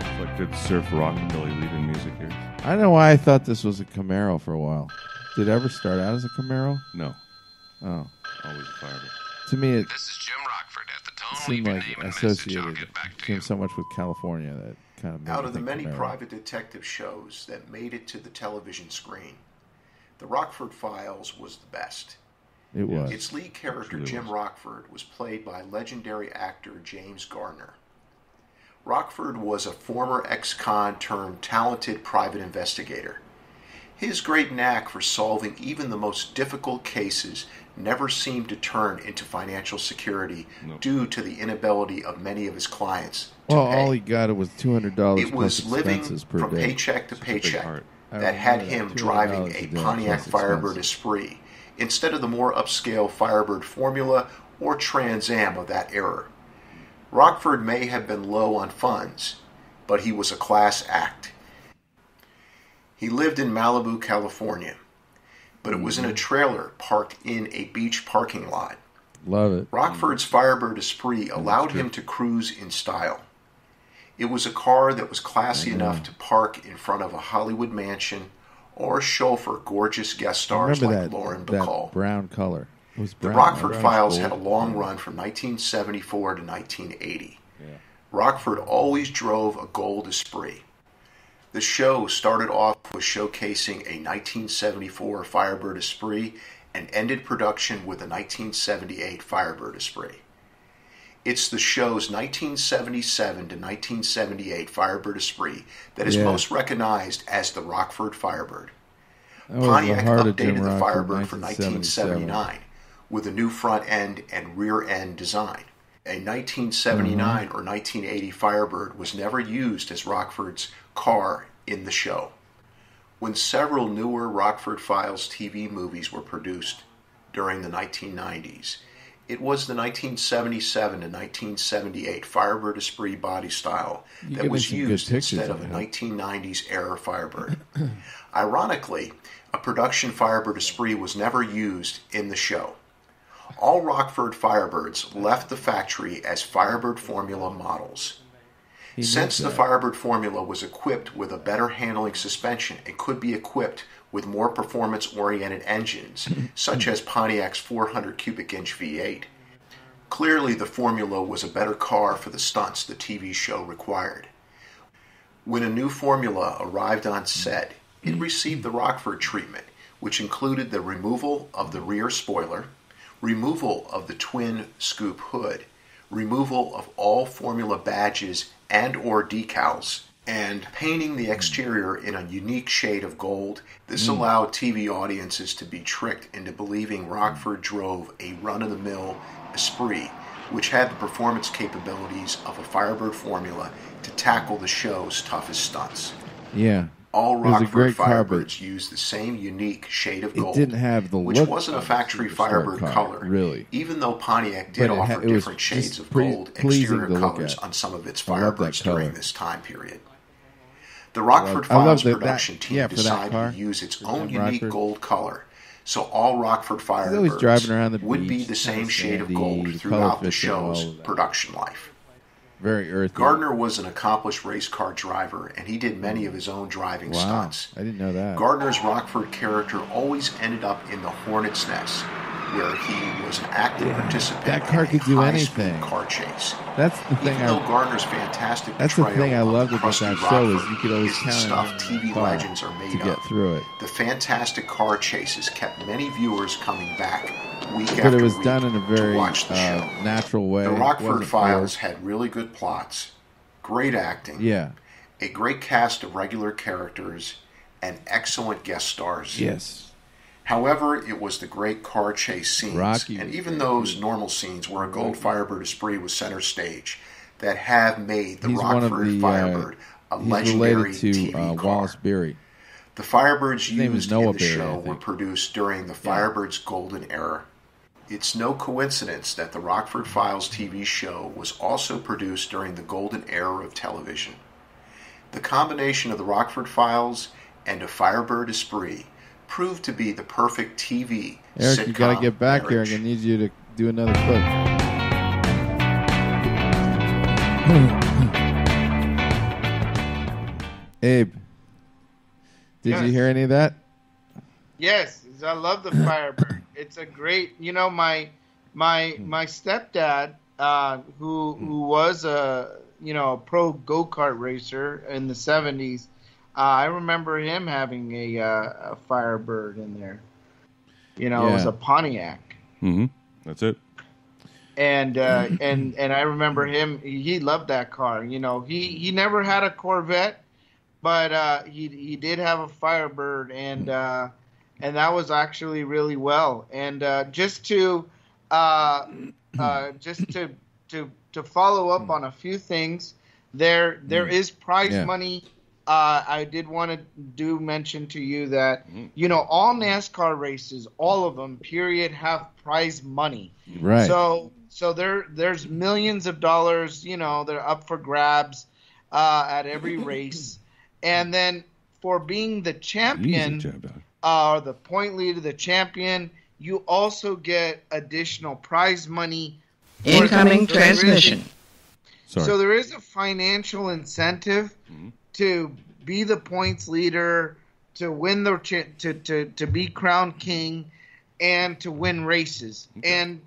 It's like good surf rockabilly leaving music here. I don't know why I thought this was a Camaro for a while. Did it ever start out as a Camaro? No. Oh. Always a Firebird. To me, it This is Jim Rockford at the tone. seemed Leave your like name and associated message. I'll get back to you. so much with California that kind of made Out me of the think many Camaro. private detective shows that made it to the television screen, The Rockford Files was the best. It was. Its lead character, Jim Rockford, was played by legendary actor James Garner. Rockford was a former ex-con turned talented private investigator. His great knack for solving even the most difficult cases never seemed to turn into financial security due to the inability of many of his clients to Well, pay. all he got was $200 It was plus living expenses per from day. paycheck to paycheck I that had remember him that, driving $200 a a day Pontiac plus Firebird expenses. Esprit instead of the more upscale Firebird Formula or Trans Am of that era. Rockford may have been low on funds, but he was a class act. He lived in Malibu, California, but it was in a trailer parked in a beach parking lot. Love it. Rockford's Firebird Esprit allowed him to cruise in style. It was a car that was classy enough to park in front of a Hollywood mansion or chauffeur gorgeous guest stars like Lauren Bacall. That brown color. It was brown. The Rockford Files had a long run from 1974 to 1980. Yeah. Rockford always drove a gold Esprit. The show started off with showcasing a 1974 Firebird Esprit and ended production with a 1978 Firebird Esprit. It's the show's 1977 to 1978 Firebird Esprit that is most recognized as the Rockford Firebird. Pontiac updated the Firebird for 1979 with a new front end and rear end design. A 1979 or 1980 Firebird was never used as Rockford's car in the show. When several newer Rockford Files TV movies were produced during the 1990s, it was the 1977 to 1978 Firebird Esprit body style that was used instead of the 1990s era Firebird. Ironically, a production Firebird Esprit was never used in the show. All Rockford Firebirds left the factory as Firebird Formula models. Since the Firebird Formula was equipped with a better handling suspension and could be equipped with more performance-oriented engines, such as Pontiac's 400 cubic inch V8, clearly the Formula was a better car for the stunts the TV show required. When a new Formula arrived on set, it received the Rockford treatment, which included the removal of the rear spoiler, removal of the twin scoop hood, removal of all Formula badges and or decals, and painting the exterior in a unique shade of gold. This allowed TV audiences to be tricked into believing Rockford drove a run-of-the-mill Esprit, which had the performance capabilities of a Firebird Formula to tackle the show's toughest stunts. Yeah. All It was a Rockford great car, Firebirds used the same unique shade of It gold, didn't have the which look wasn't a of factory Supersport Firebird car, color, really. even though Pontiac did But offer it was different shades just of gold pleasing exterior to look colors at. on some of its I love that Firebirds during color. this time period. The Rockford I love Files that- production that- team yeah, for that decided car, to use its for own Jim unique Rockford. gold color, so all Rockford always driving around Firebirds the would be beach, the same kinda shade of sandy, gold the throughout color the fits in well show's with that. production life. Very earthy. Gardner was an accomplished race car driver, and he did many of his own driving Wow, stunts. I didn't know that. Gardner's Rockford character always ended up in the Hornet's Nest, where he was an active participant that car in could a do high-speed anything. car chase. That's the thing. Even though Gardner's fantastic That's the portrayal thing I of loved the about crusty that show is Rockford you could always is the count stuff on TV the car legends are made to get of. through it. The fantastic car chases kept many viewers coming back week But after it was week done in a very to watch the show. natural way. The It Rockford wasn't Files forced. had really good plots, great acting, Yeah. a great cast of regular characters, and excellent guest stars. Yes. However, it was the great car chase scenes, Rocky and was even great, those too. normal scenes where a gold Firebird Esprit was center stage, that have made the He's one of Rockford the. Firebird a He's legendary related to TV car. Wallace Beery. The Firebirds His name is used Noah in the Beery, I show were think. produced during the Firebirds' golden era. It's no coincidence that the Rockford Files TV show was also produced during the golden era of television. The combination of the Rockford Files and a Firebird Esprit proved to be the perfect TV Eric, sitcom you got to get back marriage. here. I need you to do another clip. Abe, did Yes. you hear any of that? Yes, I love the Firebird. It's a great, my stepdad, who was a pro go-kart racer in the 70s. I remember him having a Firebird in there. It was a Pontiac. Mm-hmm. That's it. And I remember him. He loved that car. He never had a Corvette, but he did have a Firebird, and that was actually really well. And just to follow up on a few things, there is prize money. I did want to mention to you that all NASCAR races, all of them, period, have prize money. Right. So there's millions of dollars, they're up for grabs at every race. And then for being the champion, the point leader, the champion, you also get additional prize money. Incoming transmission. Sorry. So there is a financial incentive to be the points leader, to win the to be crowned king, and to win races. Okay. And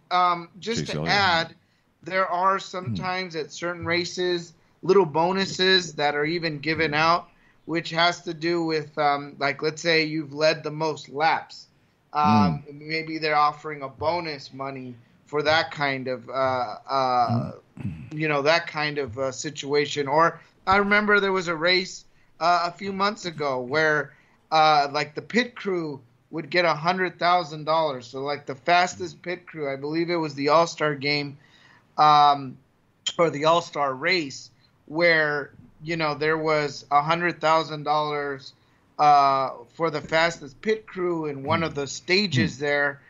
just to add, there are sometimes at certain races little bonuses that are even given out, which has to do with like, let's say you've led the most laps. Maybe they're offering a bonus money for that kind of situation. Or I remember there was a race a few months ago where like the pit crew would get $100,000. So like the fastest pit crew, I believe it was the All-Star game or the All-Star race, where there was $100,000 for the fastest pit crew in one of the stages there,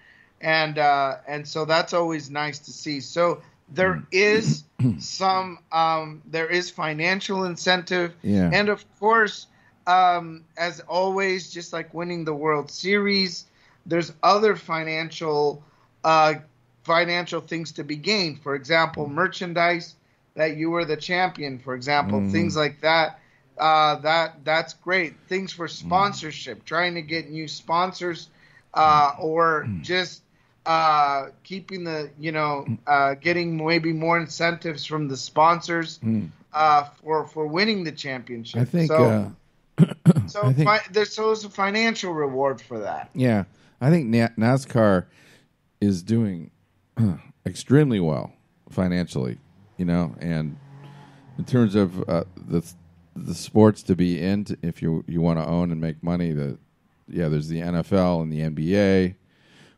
and so that's always nice to see. So there is there is financial incentive, and of course, as always, just like winning the World Series, there's other financial things to be gained. For example, merchandise. That you were the champion, for example, things like that. That's great. Things for sponsorship, trying to get new sponsors, or just keeping the getting maybe more incentives from the sponsors for winning the championship. I think there's a financial reward for that. Yeah, I think NASCAR is doing extremely well financially. And in terms of the sports to be in, if you want to own and make money, there's the NFL and the NBA,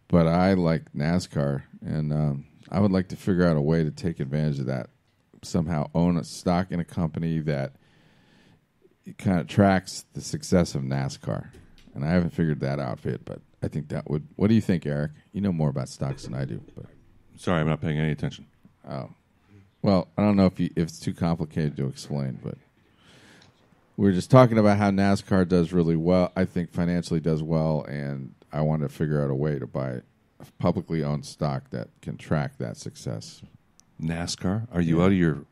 but I like NASCAR, and I would like to figure out a way to take advantage of that, somehow own a stock in a company that kind of tracks the success of NASCAR, and I haven't figured that out yet, but I think that would. What do you think, Eric? You know more about stocks than I do. But sorry, I'm not paying any attention. Oh. Well, I don't know if it's too complicated to explain, but we were just talking about how NASCAR does really well. I think financially does well, and I want to figure out a way to buy a publicly owned stock that can track that success. NASCAR? Are you out of your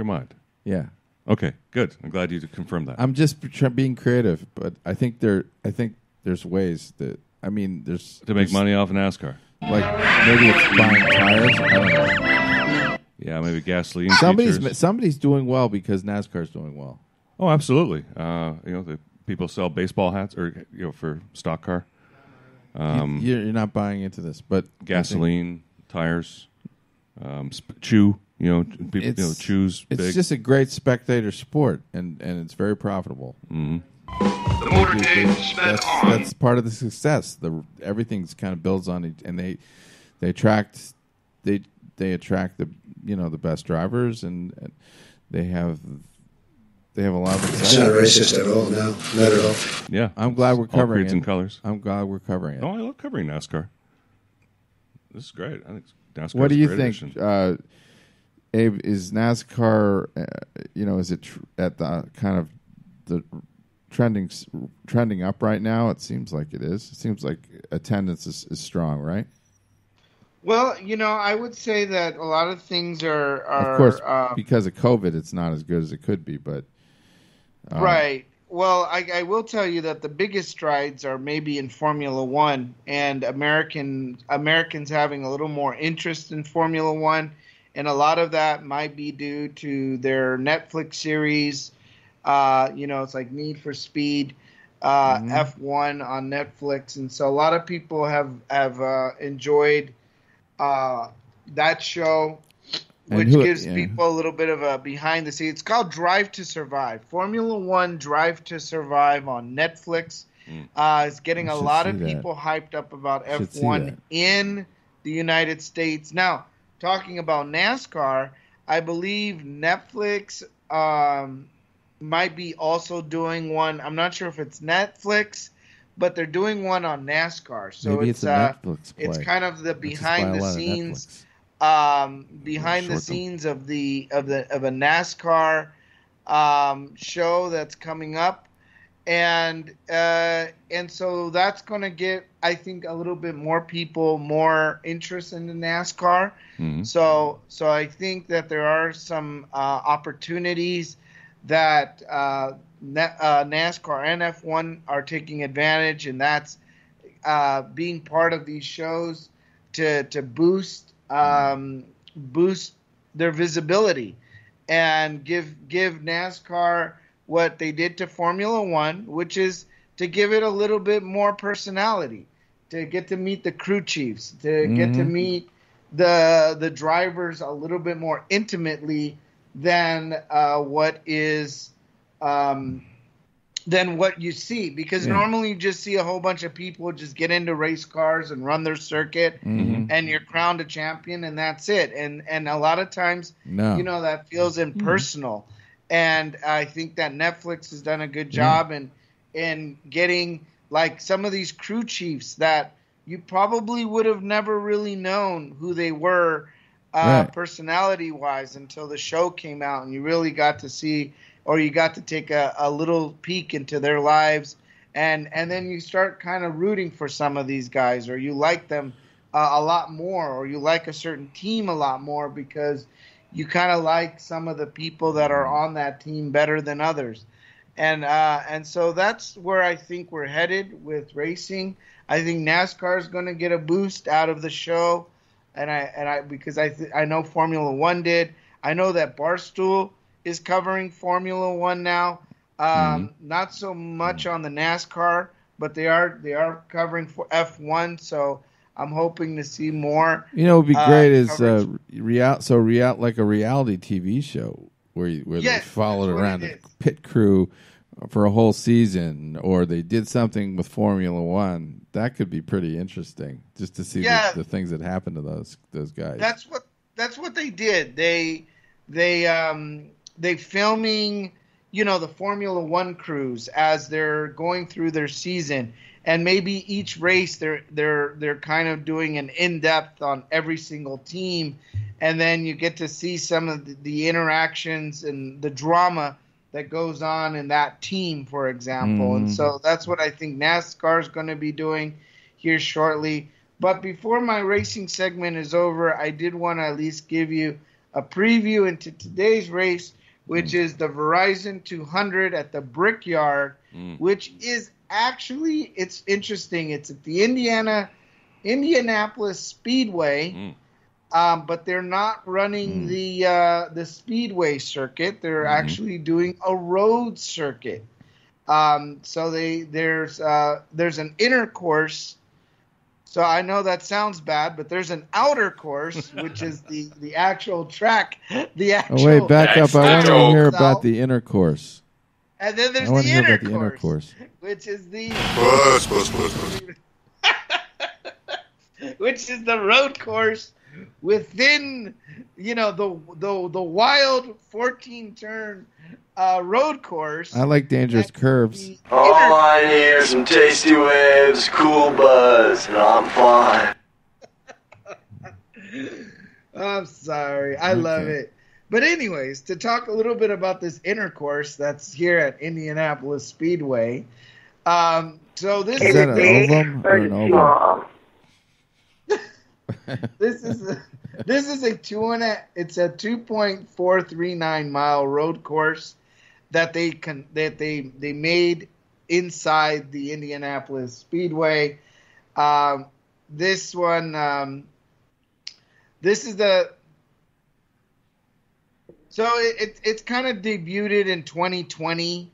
mind? Yeah. Okay, good. I'm glad you confirmed that. I'm just being creative, but I think there's ways that there's to make money off of NASCAR. Like maybe it's buying tires. I don't know. Yeah, maybe gasoline. Somebody's doing well because NASCAR's doing well. Oh, absolutely. The people sell baseball hats or for stock car. You're not buying into this, but gasoline, tires, chew. People choose. It's just a great spectator sport, and it's very profitable. Mm-hmm. The motorcade is sped on. That's part of the success. Everything's kind of builds on it, and they attract the the best drivers, and they have a lot of. It's not racist at all. No, not at all. Yeah, I'm glad we're covering creeds it. and colors. I'm glad we're covering it. Oh, I love covering NASCAR. This is great. I think NASCAR. What do you think, Abe? Is NASCAR? Is it at the kind of the trending up right now? It seems like it is. It seems like attendance is strong, right? Well, I would say that a lot of things are of course, because of COVID, it's not as good as it could be, but right. Well, I will tell you that the biggest strides are maybe in Formula One, and Americans having a little more interest in Formula One, and a lot of that might be due to their Netflix series. It's like Need for Speed, F1 on Netflix, and so a lot of people have enjoyed that show, which gives people a little bit of a behind the scenes. It's called Drive to Survive. Formula One Drive to Survive on Netflix is getting a lot of people hyped up about F1 in the United States. Now, talking about NASCAR, I believe Netflix might be also doing one. I'm not sure if it's Netflix, but they're doing one on NASCAR. So maybe it's a Netflix play. It's kind of the behind the scenes of a NASCAR show that's coming up, and so that's going to get, I think, a little bit more people more interest in the NASCAR. So I think that there are some opportunities that NASCAR and F1 are taking advantage, and that's being part of these shows to boost their visibility and give NASCAR what they did to Formula One, which is to give it a little bit more personality, to get to meet the crew chiefs, to get to meet the drivers a little bit more intimately than what you see, because normally you just see a whole bunch of people just get into race cars and run their circuit, and you're crowned a champion, and that's it. And a lot of times, that feels impersonal. And I think that Netflix has done a good job in getting like some of these crew chiefs that you probably would have never really known who they were personality-wise until the show came out, and you really got to see, or you got to take a little peek into their lives, and then you start kind of rooting for some of these guys, or you like them a lot more, or you like a certain team a lot more because you kind of like some of the people that are on that team better than others. And so that's where I think we're headed with racing. I think NASCAR is going to get a boost out of the show, because I know Formula One did. I know that Barstool is covering Formula One now. Not so much on the NASCAR, but they are covering for F1. So I'm hoping to see more. It would be great is like a reality TV show where they followed around a pit crew for a whole season, or they did something with Formula One. That could be pretty interesting, just to see the things that happened to those guys. That's what they did. They filming, the Formula One crews as they're going through their season, and maybe each race they're kind of doing an in-depth on every single team, and then you get to see some of the interactions and the drama that goes on in that team, for example. And so that's what I think NASCAR is going to be doing here shortly. But before my racing segment is over, I did want to at least give you a preview into today's race, which is the Verizon 200 at the Brickyard, which is actually, it's interesting. It's at the Indianapolis Speedway, but they're not running the Speedway circuit. They're actually doing a road circuit. So there's an inner course. So I know that sounds bad, but there's an outer course, which is the actual track. Wait, back up. I want to hear about the inner course. And then there's the inner course, which is the which is the road course within, the wild 14-turn road course. I like dangerous curves. All I need are some tasty waves, cool buzz, and I'm fine. I'm sorry. I love it. But anyways, to talk a little bit about this intercourse that's here at Indianapolis Speedway. So this is that an ovum or an oval? This is a 2.439 mile road course that they made inside the Indianapolis Speedway. This one, this is so it's kind of debuted in 2020.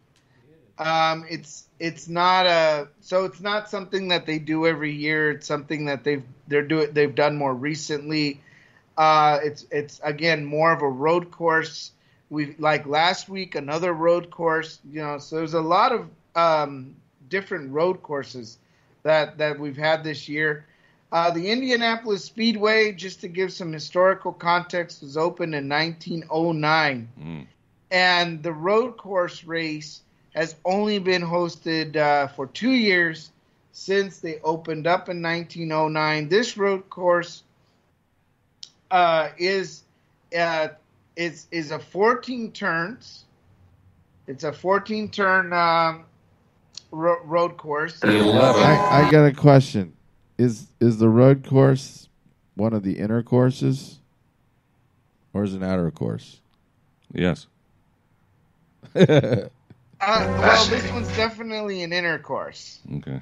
It's not something that they do every year. It's something that they've done more recently. It's again more of a road course. We like last week another road course. So there's a lot of different road courses that we've had this year. The Indianapolis Speedway, just to give some historical context, was opened in 1909, and the road course race has only been hosted for 2 years since they opened up in 1909. This road course is a 14 turns. It's a 14 turn road course. I got a question. Is the road course one of the inner courses, or is it an outer course? Yes. Well, this one's definitely an inner course. Okay.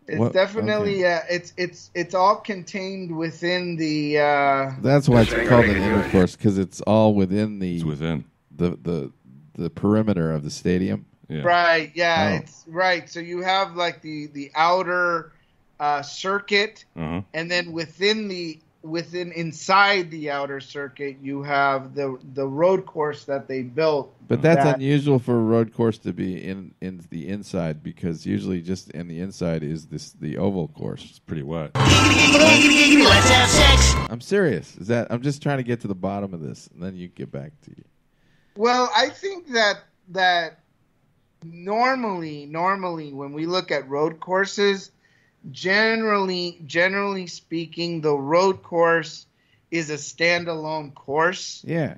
It's definitely it's all contained within the. That's why it's called an inner course, because it's all within the. It's within the perimeter of the stadium. Yeah. Right. Yeah. Oh. It's right. So you have like the outer circuit, and then inside the outer circuit, you have the road course that they built. But that's unusual for a road course to be in the inside, because usually just in the inside is the oval course. It's pretty wet. Let's have sex. I'm serious. I'm just trying to get to the bottom of this, and then you get back to you. Well, I think that normally when we look at road courses, generally speaking, the road course is a standalone course. Yeah.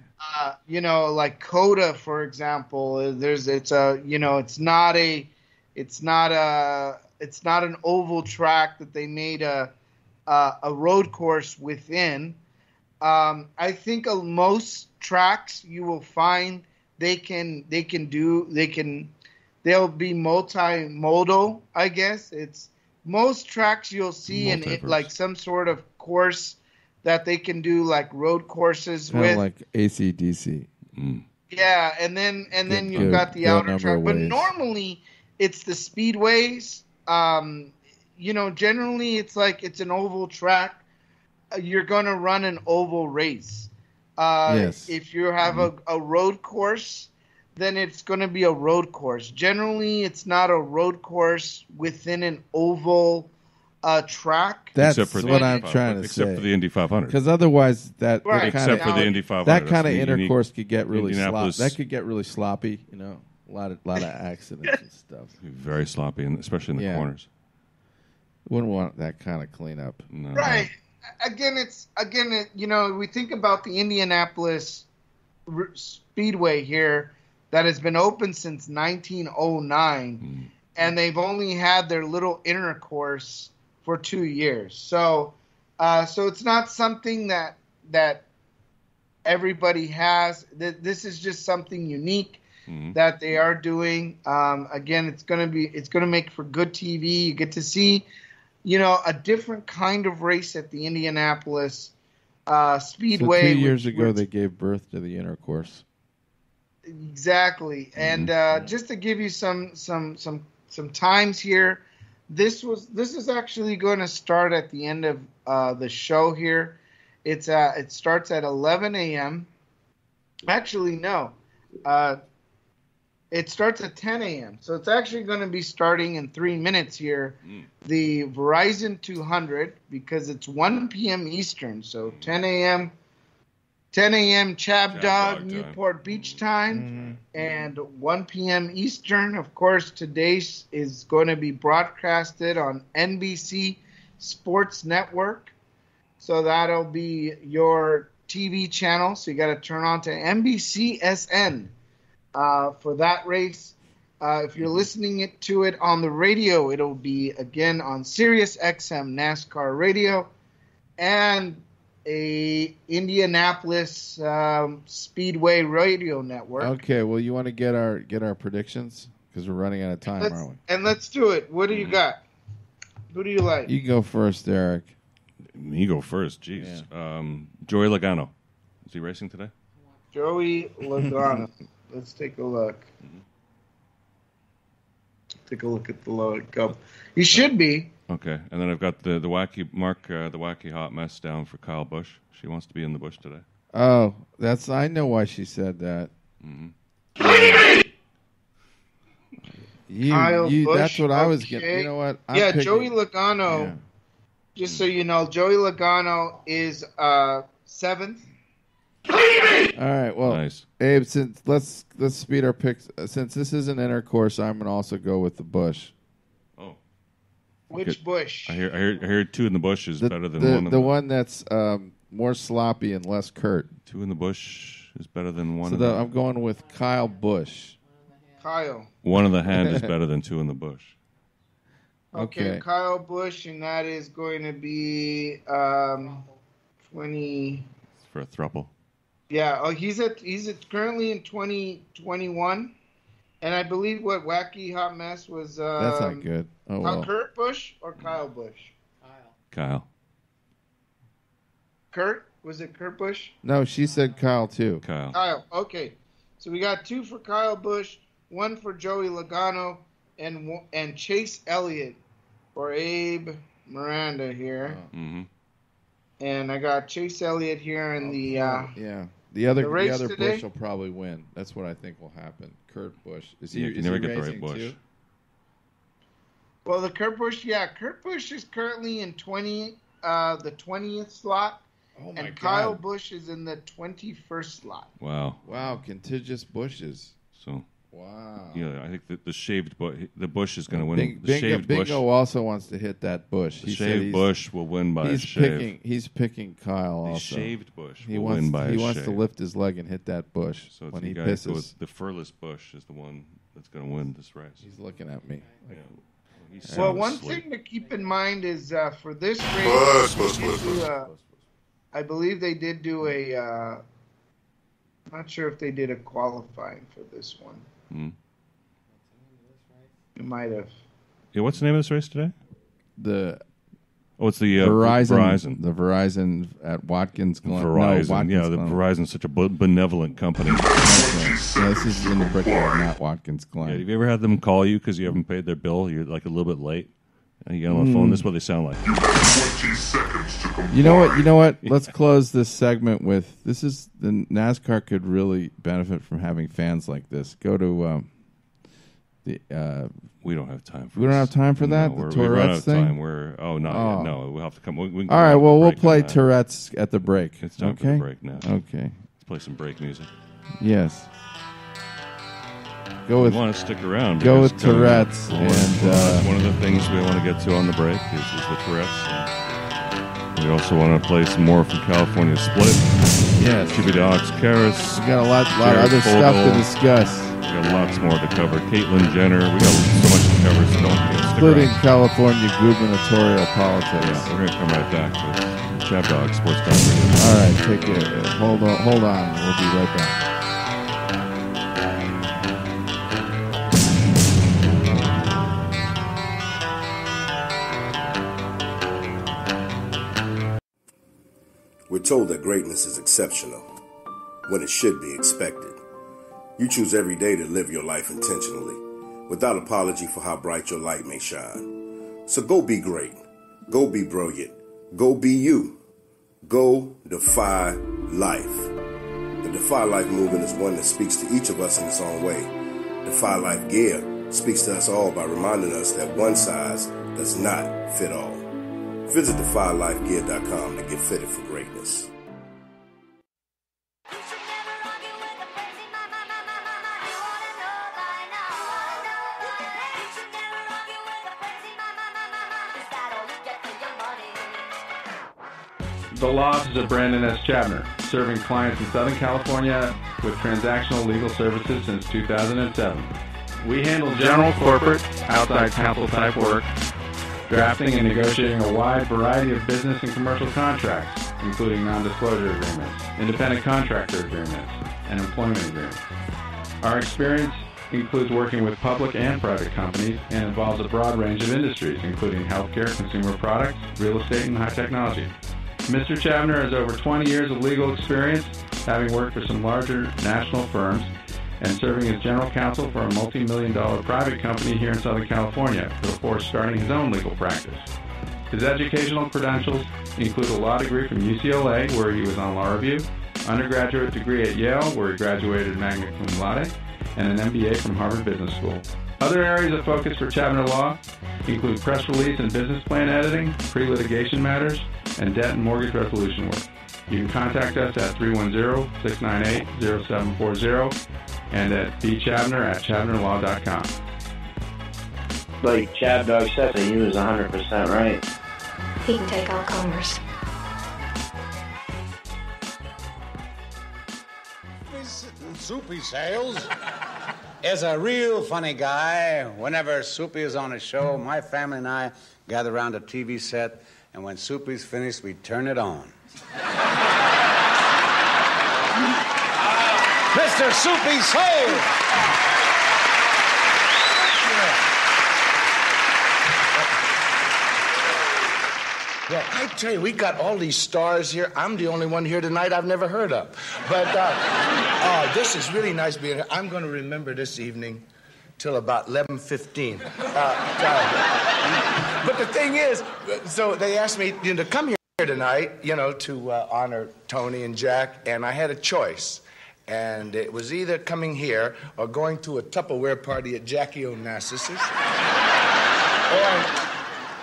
Like Coda, for example, it's not an oval track that they made a road course within. I think most tracks you will find they'll be multimodal, I guess. It's most tracks you'll see in it, like some sort of course that they can do like road courses Kind of with. like AC/DC. Yeah, and then you've got the outer track. But normally it's the speedways. Generally it's an oval track. You're going to run an oval race. Yes. If you have a road course, then it's going to be a road course. Generally, it's not a road course within an oval track. That's what I'm trying to say. Except for the Indy 500. Because otherwise, except for the Indy 500, that kind of intercourse could get really sloppy. Indianapolis- That could get really sloppy. A lot of accidents and stuff. Very sloppy, and especially in the corners. Wouldn't want that kind of cleanup. No. Right. We think about the Indianapolis Speedway here that has been open since 1909, and they've only had their little inner course for 2 years. So it's not something that everybody has. This is just something unique that they are doing. Again, it's gonna make for good TV. You get to see, a different kind of race at the Indianapolis Speedway. So 2 years ago, they gave birth to the inner course. Exactly, and just to give you some times here, this is actually going to start at the end of the show here. It starts at 11 a.m. Actually, no, it starts at 10 a.m. So it's actually going to be starting in 3 minutes here. The Verizon 200, because it's 1 p.m. Eastern, so 10 a.m. ChabDog Newport Beach time, and 1 p.m. Eastern. Of course, today is going to be broadcasted on NBC Sports Network. So that'll be your TV channel. So you got to turn on to NBCSN for that race. If you're listening to it on the radio, it'll be again on Sirius XM NASCAR Radio and a Indianapolis Speedway Radio Network. Okay, well, you want to get our predictions, because we're running out of time, aren't we? And let's do it. What do you got? Who do you like? You go first, Eric. Me go first. Jeez. Joey Logano. Is he racing today? Joey Logano. Let's take a look. Take a look at the logo. He should be. Okay, and then I've got the wacky hot mess down for Kyle Busch. She wants to be in the bush today. Oh, I know why she said that. Kyle Busch, that's what I was getting. You know what? Joey Logano. Yeah. Just so you know, Joey Logano is 7th. All right. Well, nice. Abe, let's speed our picks. Since this is an inner course, I'm gonna also go with the Busch. Oh. Which Busch? I hear 2 in the bush is better than 1 in the one that's more sloppy and less curt. 2 in the bush is better than 1. So I'm going with Kyle Busch. Kyle. One in the hand is better than two in the bush. Okay, Kyle Busch, and that is going to be 20. For a throuple. Yeah. Oh, he's currently in 2021, and I believe what Wacky Hot Mess was. That's not good. Oh well. Kurt Busch or Kyle Busch? Kyle. Kurt? Was it Kurt Busch? No, she said Kyle too. Kyle. Okay. So we got 2 for Kyle Busch, 1 for Joey Logano, and Chase Elliott for Abe Miranda here. Mm-hmm. And I got Chase Elliott here in the the other today. Busch will probably win. That's what I think will happen. Kurt Busch is he? You Is never he get the right racing Busch. too? Well, the Kurt Busch, Kurt Busch is currently in the 20th slot. Oh my and Kyle God. Busch is in the 21st slot. Wow. Wow, contiguous bushes. So. Wow. Yeah, I think the shaved bush, the bush is going to win. Bingo also wants to hit that bush. The shaved bush will win by a shave. He's picking Kyle the also. Shaved bush He will wants, win by he a wants shave. to lift his leg and hit that bush So when the he guy pisses. goes, the furless bush is the one that's going to win this race. He's looking at me. Well, one thing to keep in mind is for this race, I believe they did do a. Not sure if they did a qualifying for this one. You might have. Yeah, what's the name of this race today? It's the Verizon. The Verizon at Watkins Glen. Verizon. No, Watkins Glen. Verizon's such a benevolent company. Yeah, this is in the Brickyard, not Watkins Glen. Yeah, have you ever had them call you because you haven't paid their bill? You're like a little bit late. And you get on the phone. This is what they sound like. You know what? Let's close this segment with the NASCAR could really benefit from having fans like this. Go to we don't have time for we don't have time for that. No, the we run out Tourette's of thing. time. No, we'll have to come. We can All right. Well, we'll break play on that. Tourette's at the break. It's time for the break now. Okay. Let's play some break music. Yes. Go with. We want to stick around. Go with because, Tourette's that's one of the things we want to get to on the break is the Tourette's. And we also want to play some more from California Split. Yes. ChabDog Racing. We got a lot of other stuff to discuss. We got lots more to cover. Caitlyn Jenner. We got so much to cover. So don't stick Including around. California gubernatorial politics. Yeah, we're going to come right back to ChabDog Sports Talk Radio. All right, take it. Hold on. We'll be right back. We're told that greatness is exceptional, when it should be expected. You choose every day to live your life intentionally, without apology for how bright your light may shine. So go be great. Go be brilliant. Go be you. Go defy life. The Defy Life movement is one that speaks to each of us in its own way. Defy Life gear speaks to us all by reminding us that one size does not fit all. Visit defylifegear.com to get fitted for greatness. The law offices of Brandon S. Chabner, serving clients in Southern California with transactional legal services since 2007. We handle general corporate, outside counsel type work, drafting and negotiating a wide variety of business and commercial contracts, including non-disclosure agreements, independent contractor agreements, and employment agreements. Our experience includes working with public and private companies and involves a broad range of industries, including healthcare, consumer products, real estate, and high technology. Mr. Chabner has over 20 years of legal experience, having worked for some larger national firms and serving as general counsel for a multi-million-dollar private company here in Southern California before starting his own legal practice. His educational credentials include a law degree from UCLA, where he was on law review, undergraduate degree at Yale, where he graduated magna cum laude, and an MBA from Harvard Business School. Other areas of focus for Chabner Law include press release and business plan editing, pre-litigation matters, and debt and mortgage resolution work. You can contact us at 310-698-0740 and at bchabner@chabnerlaw.com. Like ChabDog says, he was 100% right. He can take all comers. Soupy sales. is a real funny guy. Whenever Soupy is on a show, my family and I gather around a TV set, and when Soupy's finished, we turn it on. Mr. Soupy Soul! Well, I tell you, we got all these stars here. I'm the only one here tonight I've never heard of. But this is really nice being here. I'm going to remember this evening till about 11:15. But the thing is, so they asked me to come here tonight, to honor Tony and Jack, and I had a choice. And it was either coming here or going to a Tupperware party at Jackie Onassis's.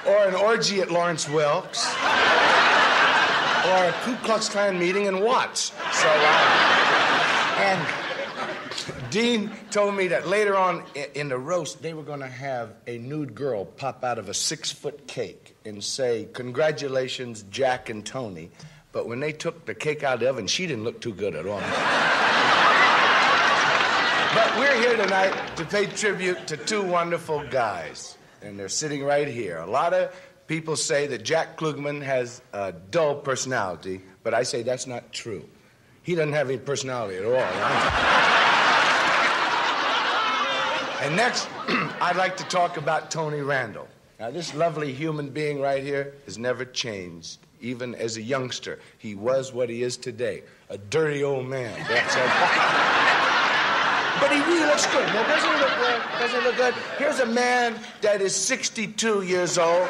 Or an orgy at Lawrence Welk's, or a Ku Klux Klan meeting in Watts. So, and Dean told me that later on in the roast, they were going to have a nude girl pop out of a 6-foot cake and say, "Congratulations, Jack and Tony." But when they took the cake out of the oven, she didn't look too good at all. But we're here tonight to pay tribute to two wonderful guys. And they're sitting right here. A lot of people say that Jack Klugman has a dull personality, but I say that's not true. He doesn't have any personality at all. Right? And next, I'd like to talk about Tony Randall. Now, this lovely human being right here has never changed. Even as a youngster, he was what he is today, a dirty old man. That's it. But he really looks good. Now, doesn't he look good? Doesn't he look good? Here's a man that is 62 years old,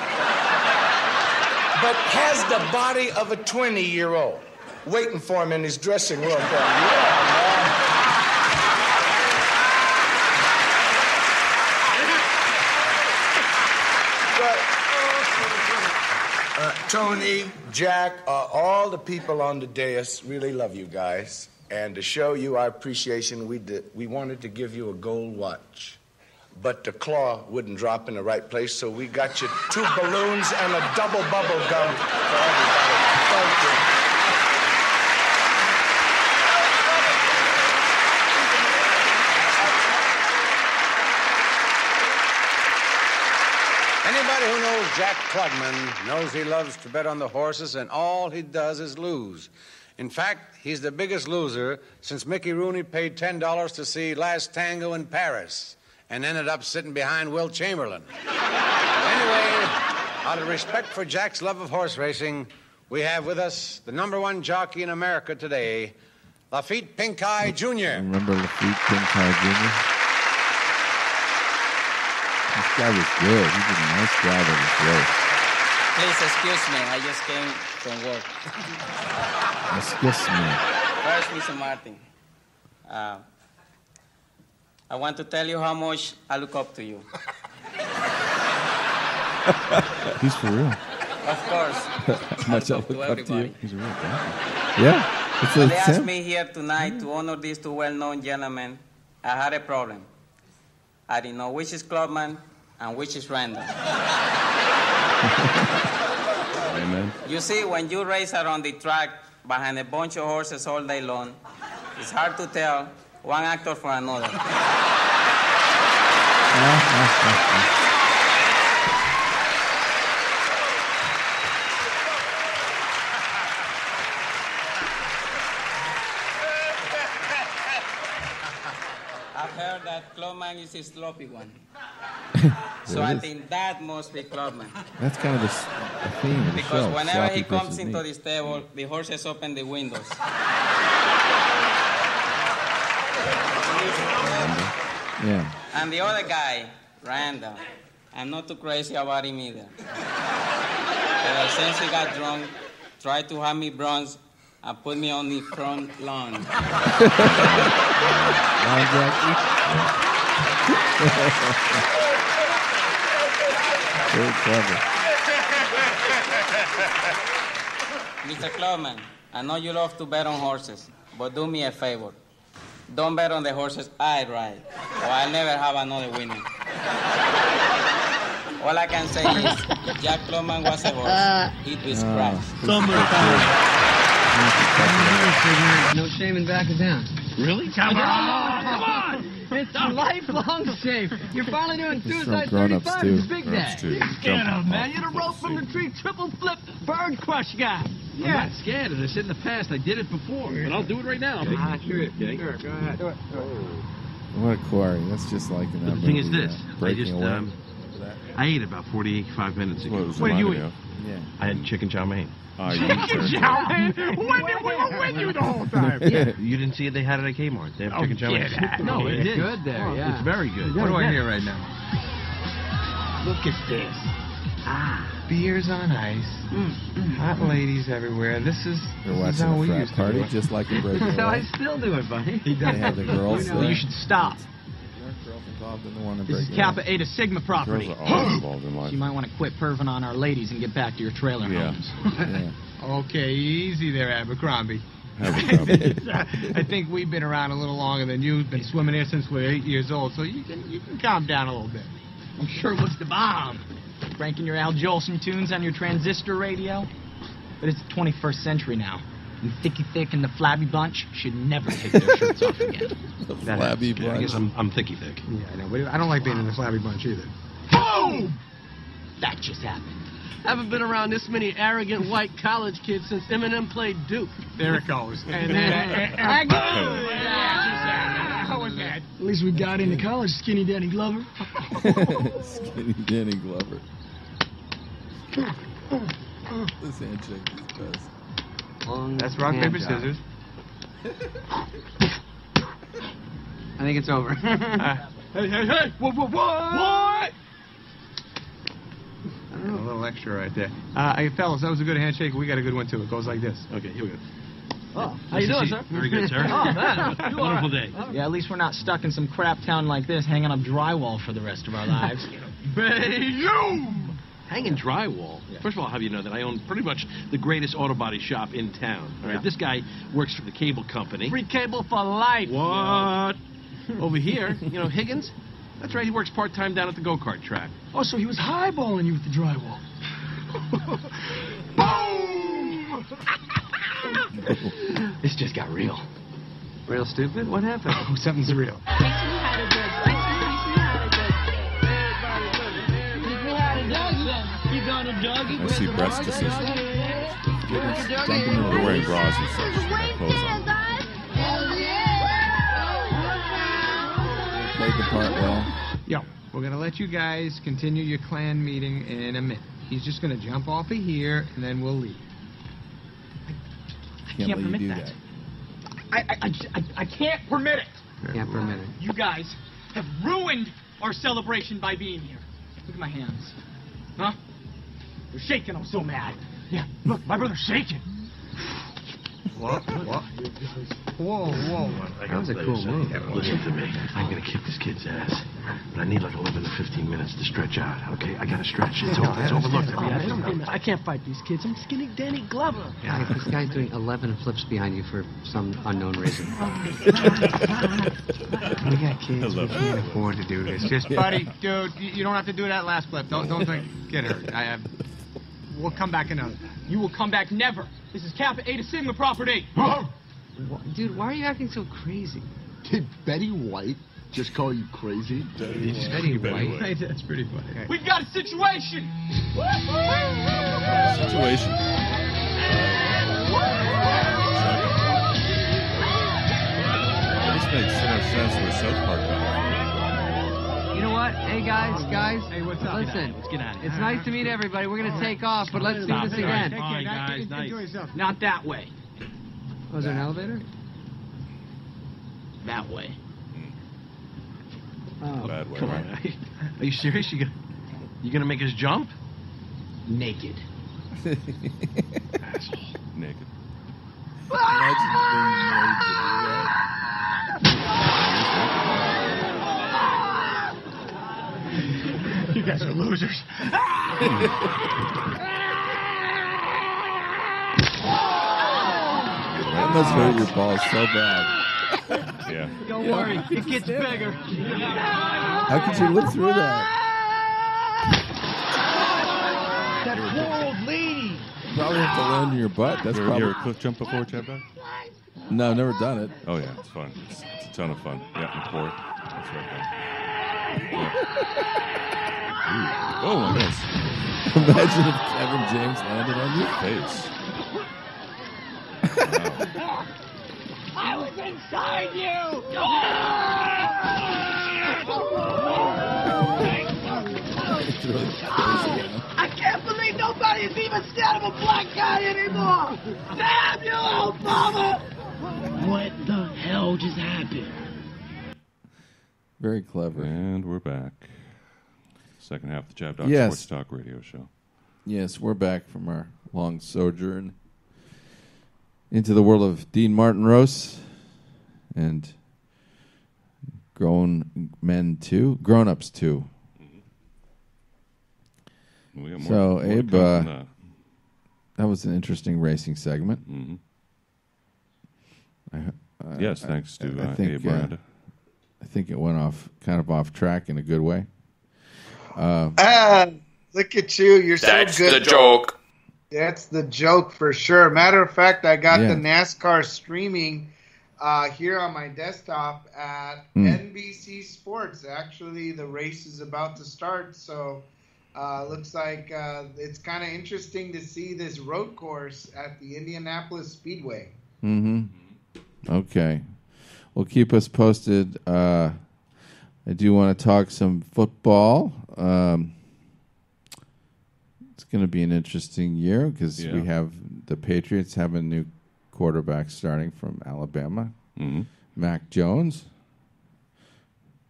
but has the body of a 20-year-old, waiting for him in his dressing room. Tony, Jack, all the people on the dais really love you guys. And to show you our appreciation, we wanted to give you a gold watch. But the claw wouldn't drop in the right place, so we got you 2 balloons and a double bubble gum for everybody. Thank you. Anybody who knows Jack Klugman knows he loves to bet on the horses, and all he does is lose. In fact, he's the biggest loser since Mickey Rooney paid $10 to see Last Tango in Paris and ended up sitting behind Will Chamberlain. Anyway, out of respect for Jack's love of horse racing, we have with us the #1 jockey in America today, Lafitte Pink-Eye Jr. Remember Lafitte Pink-Eye Jr.? This guy was good. He did a nice job at his race. Please excuse me. I just came from work. Excuse me. First, Mr. Martin, I want to tell you how much I look up to you. He's for real. Of course. How much I look up to you? He's a real guy. Yeah. When they asked me here tonight to honor these two well-known gentlemen, I had a problem. I didn't know which is Clubman and which is Randall. Amen. You see, when you race around the track behind a bunch of horses all day long, it's hard to tell one actor from another. I've heard that Clubman is a sloppy one. So I think that must be Clubman. That's kind of the theme of the because show. Whenever he Sloppy comes into the stable, the horses open the windows. Yeah. And the other guy, Randall, I'm not too crazy about him either. Since he got drunk, tried to have me bronze and put me on the front lawn. Very clever. Mr. Clubman, I know you love to bet on horses, but do me a favor. Don't bet on the horses I ride, or I'll never have another winner. All I can say is, if Jack Clubman was a horse, he'd be scratched. No shame in backing down. Really? Come on! Come on! It's lifelong shame. You're finally doing suicide grown-ups, 35. too. It's big day. Get him, man. You're the rope from the tree, triple flip, bird crush guy. Yeah. I'm not scared. As I said in the past, I did it before, but I'll do it right now. Do it. Sure, go ahead. Do it. What a quarry. That's just like in that The thing is movie, this. Breaking Away. I ate about 45 minutes ago. What did you eat? Yeah. I had chicken chow mein. Chicken chow mein? We were with you the whole time. Yeah. You didn't see it? They had it at Kmart. They have chicken chow mein. No, it is good there, yeah. It's very good. What do I hear right now? Look at this. Beers on ice. Hot ladies everywhere. This is You're watching how a we frat used to party do it. just like in Breaking That's how I Away. still do it, buddy. They have the girls Well, you should stop. Aren't girls involved in the one in This is Breaking Away? Kappa Eta Sigma property. Girls are always involved in life. You might want to quit perving on our ladies and get back to your trailer homes. Okay, easy there, Abercrombie. I think we've been around a little longer than you've been swimming here since we're 8 years old, so you can calm down a little bit. I'm sure it was the bomb. Cranking your Al Jolson tunes on your transistor radio. But it's the 21st century now. And Thicky Thick and the Flabby Bunch should never take their shirts off again. The Flabby I guess I'm Thicky Thick. Yeah, I know. But I don't like being in the Flabby Bunch either. Boom! That just happened. Haven't been around this many arrogant white college kids since Eminem played Duke. There it goes. And how was that? At least we got into college, Skinny Danny Glover. Skinny Danny Glover. This handshake is the best. That's rock, paper, scissors. I think it's over. Hey! What? A little extra right there. Hey, fellas, that was a good handshake. We got a good one, too. It goes like this. Okay, here we go. Oh, how you doing, sir? Very good, sir. Oh, man. Wonderful day. Yeah, at least we're not stuck in some crap town like this, hanging up drywall for the rest of our lives. Bayum! Hanging drywall. First of all, I'll have you know that I own pretty much the greatest auto body shop in town. All right, this guy works for the cable company. Free cable for life. What? Over here, Higgins? That's right, he works part-time down at the go-kart track. Oh, so he was highballing you with the drywall. Boom! This just got real. Real stupid? What happened? Oh, something's real. I see breast decisions. They're wearing bras and such. They got clothes on. Played the part well. Yo, we're going to let you guys continue your clan meeting in a minute. He's just going to jump off of here, and then we'll leave. I can't permit that. I can't permit it. Can't permit it. You guys have ruined our celebration by being here. Look at my hands. Huh? They're shaking. I'm so mad. Yeah, look, my brother's shaking. What? Whoa. That was a cool move. Listen to me. I'm going to kick this kid's ass. But I need like 11 to 15 minutes to stretch out, okay? I got to stretch. It's overlooked. I can't fight these kids. I'm Skinny Danny Glover. Yeah, this guy's doing 11 flips behind you for some unknown reason. We got kids. We can't afford to do this. Just, buddy, dude, you don't have to do that last flip. Don't get hurt. We'll come back another. You will come back never. This is Kappa Eta Sigma property. Dude, why are you acting so crazy? Did Betty White just call you crazy? Betty White? That's pretty funny. We've got a situation. Situation. This makes so much sense for a South Park documentary. You know what? Hey, guys. Hey, what's up? Listen, Let's get out of here. it's nice to meet everybody. We're going to take off, but let's do this again. Bye, guys. Nice. Not that way. Was there an elevator? That way. Bad way, Come right? on. Are you serious? You gonna make us jump? Naked. Naked. You guys are losers. That must hurt your balls so bad. Yeah. Don't worry, it gets bigger. How could you live through that? That poor old lady. Probably have to land in your butt. That's You probably. ever cliff jump before, ChabDog? No, never done it. Oh, yeah, it's fun. It's a ton of fun. Yeah, in court. Oh my goodness. Imagine if Kevin James landed on your face. Wow. I was inside you! It's really crazy. I can't believe nobody's even scared of a black guy anymore! Damn you, Obama! What the hell just happened? Very clever. And we're back. Second half of the ChabDog Sports Talk Radio Show. Yes, we're back from our long sojourn into the world of Dean Martin roasts and grown men too, grown-ups too. We got more, so, more Abe, that was an interesting racing segment. Mm-hmm. Yes, thanks to Abe Miranda. I think it went kind of off track in a good way. Look at you. You're so good. That's the joke. That's the joke for sure. Matter of fact, I got the NASCAR streaming here on my desktop at NBC Sports. Actually, the race is about to start, so looks like it's kind of interesting to see this road course at the Indianapolis Speedway. Mm-hmm. Okay. Well, keep us posted. I do want to talk some football. It's going to be an interesting year because we have the Patriots have a new quarterback starting from Alabama, Mac Jones,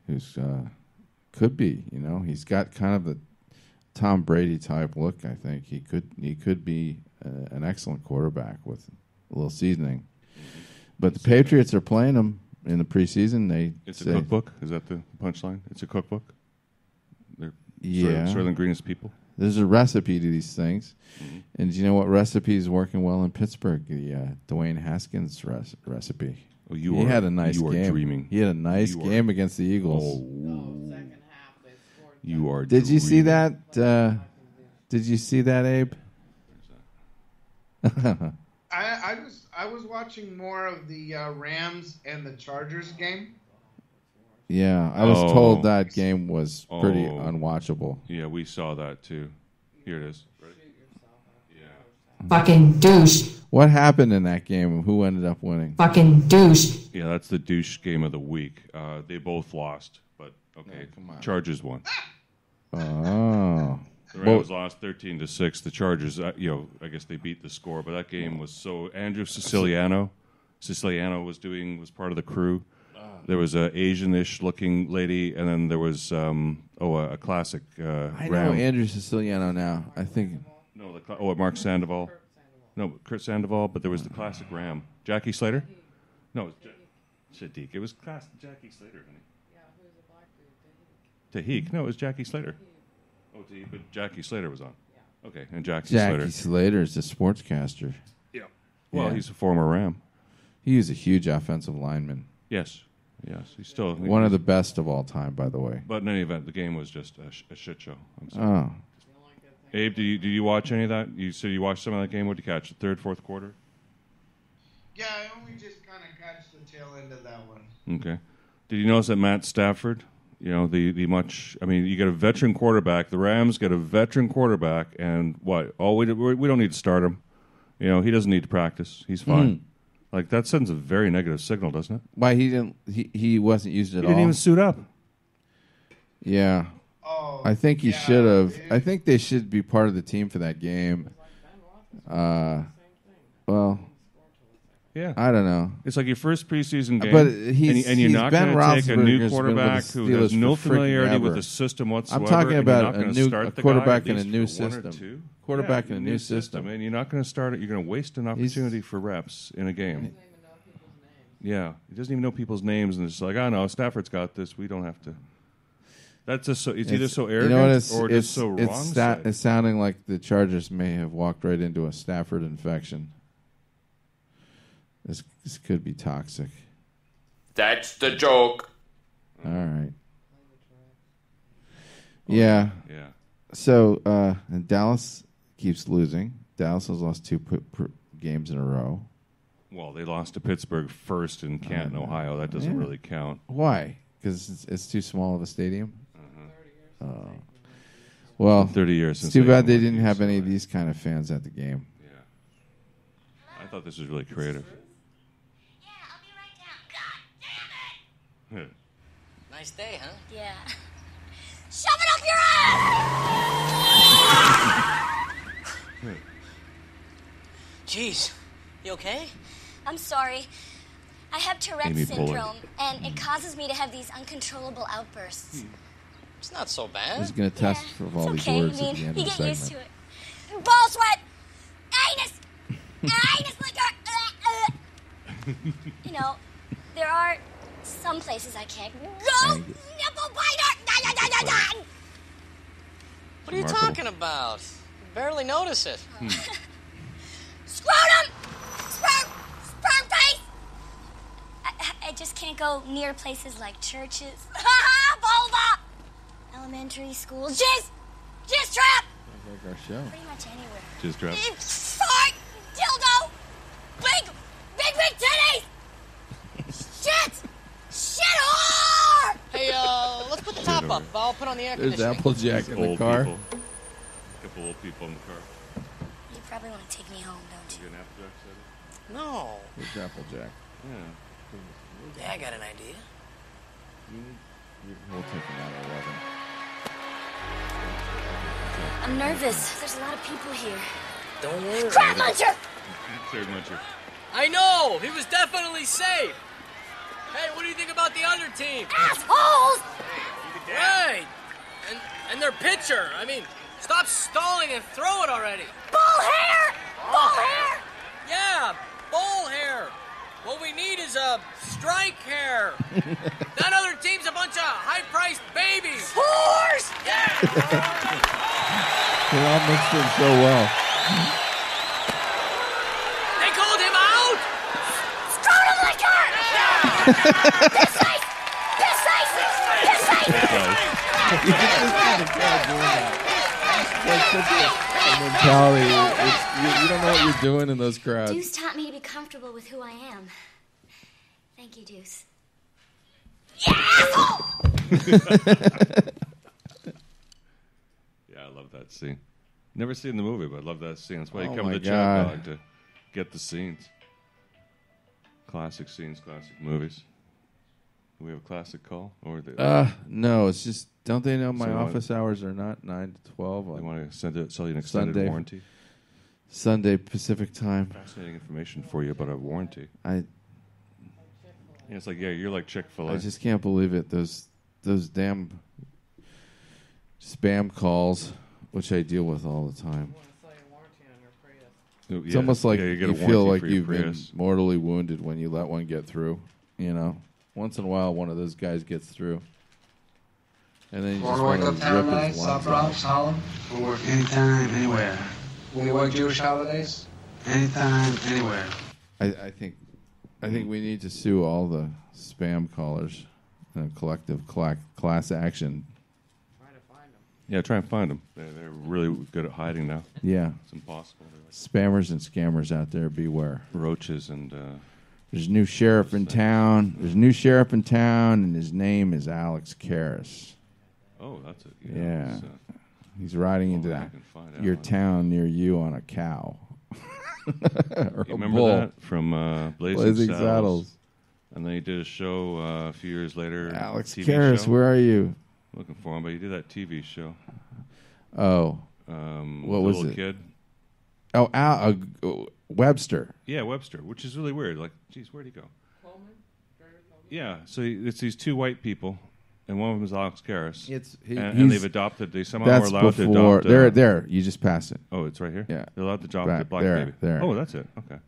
who's could be, he's got kind of a Tom Brady type look. I think he could be an excellent quarterback with a little seasoning. But the Patriots are playing him in the preseason. It's a cookbook. Is that the punchline? It's a cookbook. They're Soylent Green's people. There's a recipe to these things, and do you know what recipe is working well in Pittsburgh? The Dwayne Haskins recipe. Oh, he had a nice game. You are dreaming. He had a nice game against the Eagles. You are. Did you see that? Did you see that, Abe? I was watching more of the Rams and the Chargers game. Yeah, I was told that game was pretty unwatchable. Yeah, we saw that too. Here it is. Right? Yeah. Fucking douche. What happened in that game? Who ended up winning? Fucking douche. Yeah, that's the douche game of the week. They both lost, but okay. Come on. Chargers won. Oh. The Rams lost 13-6. The Chargers, I guess they beat the score, but that game was so. Andrew Siciliano was part of the crew. There was a Asian-ish looking lady, and then there was a classic. I know Andrew Siciliano now. I think. No, Mark Sandoval. No, Kurt Sandoval. But there was the classic Ram. Jackie Slater. No, it was Sadiq. It was Jackie Slater, honey. Yeah, who was the black dude? Tahik. No, it was Jackie Slater. Oh, but Jackie Slater was on. Yeah. Okay, and Jackie Slater is a sportscaster. Yeah. Well, he's a former Ram. He was a huge offensive lineman. Yes, he's still one of the best of all time, by the way. But in any event, the game was just a shit show. I'm sorry. Oh. Abe, did you watch any of that? You watched some of that game? What did you catch? The third, fourth quarter? Yeah, I only just kind of catch the tail end of that one. Okay. Did you notice that Matt Stafford? You got a veteran quarterback. The Rams got a veteran quarterback, and what? Oh, we don't need to start him. He doesn't need to practice. He's fine. Like, that sends a very negative signal, doesn't it? Why he wasn't used at all? He didn't even suit up. Yeah. Oh, I think he should have. I think they should be part of the team for that game. Well, yeah, I don't know. It's like your first preseason game, but and you're not going to take a new quarterback who has no familiarity with the system whatsoever. I'm talking about a quarterback in a new system. Quarterback in a new system. And you're not going to start it. You're going to waste an opportunity for reps in a game. Yeah, he doesn't even know people's names, and it's like, I know Stafford's got this. We don't have to. That's just it's either so arrogant or just so wrong. It's sounding like the Chargers may have walked right into a Stafford infection. This could be toxic. That's the joke. All right. Yeah. Yeah. So and Dallas keeps losing. Dallas has lost 2 games in a row. Well, they lost to Pittsburgh first in Canton, Ohio. That doesn't really count. Why? because it's too small of a stadium. Well, 30 years. It's Since too bad they didn't have any of these kind of fans at the game. I thought this was really creative. Nice day, huh? Yeah. Shove it up your ass! Jeez, you okay? I'm sorry. I have Tourette's Amy Poehler. syndrome, and it causes me to have these uncontrollable outbursts. It's not so bad. He's going to test for all these Okay, words I at the mean, end you of the get segment. used to it. Ball sweat! Anus! Anus liquor! You know, there are some places I can't go. Nipple biter! What are you talking about? You barely notice it. Scrotum! Sperm face! I just can't go near places like churches. Vulva! Elementary school. Jizz trap! Like our show. Pretty much anywhere. Jizz trap. Fart! Dildo! Big titties! Shit whore! Hey, let's put the top up. I'll put on the air There's conditioning. Applejack in the Old car. people. A couple old people in the car. You probably want to take me home, don't you? An Applejack said it? No. There's Applejack. Yeah. Yeah, I got an idea. We'll take him out at 11. I'm nervous. There's a lot of people here. Don't worry. Crab muncher! Third muncher. I know! He was definitely safe! Hey, what do you think about the other team? Assholes! Right! And their pitcher. I mean, stop stalling and throw it already. Bull hair! Bull hair! Yeah, bull hair. What we need is a strike hair. That other team's a bunch of high-priced babies. Whores! Yeah! They all mixed in so well. They called him out? Scrotum liquor! Piss face! Piss face! Piss face! You just see the crowd doing that. It's like such a mentality. You don't know what you're doing in those crowds. Deuce taught me to be comfortable with who I am. Thank you, Deuce. Yeah, I love that scene. Never seen the movie, but I love that scene. That's why you Oh come my to the God. ChabDog to get the scenes. Classic scenes, classic movies. Do we have a classic call? Or No, it's just, don't they know my So what? office hours are not 9 to 12? They want to sell you an extended Sunday. warranty? Sunday Pacific time. Fascinating information for you about a warranty. I It's like, you're like Chick-fil-A. I just can't believe it. Those damn spam calls, which I deal with all the time. It's almost like you get a you feel warranty like for your you've been Prius. mortally wounded when you let one get through. You know, once in a while, one of those guys gets through, and then you just want to rip his lungs out. Holland? We'll work anytime, anywhere. Will you work Jewish holidays? Anytime, anywhere. I think we need to sue all the spam callers in a collective class action. Yeah, try and find them. They're really good at hiding now. Yeah. It's impossible. Spammers and scammers out there, beware. Roaches and... There's a new sheriff in town. There's a new sheriff in town, and his name is Alex Karras. Oh, that's it. Yeah. He's riding into I can find out. your town near you on a cow. Or You a remember bull. that from Blazing Saddles? Saddles? And then he did a show a few years later. Alex TV Karras, show. where are you? Looking for him, but he did that TV show. Oh. What was Little it? Kid. Oh, Webster. Yeah, Webster, which is really weird. Like, geez, where'd he go? Yeah, so it's these two white people, and one of them is Alex Karras. And they've adopted. They somehow were allowed to adopt. There. You just pass it. Oh, it's right here. Yeah, they're allowed to adopt Back a black there, baby. there. Oh, that's it. Okay,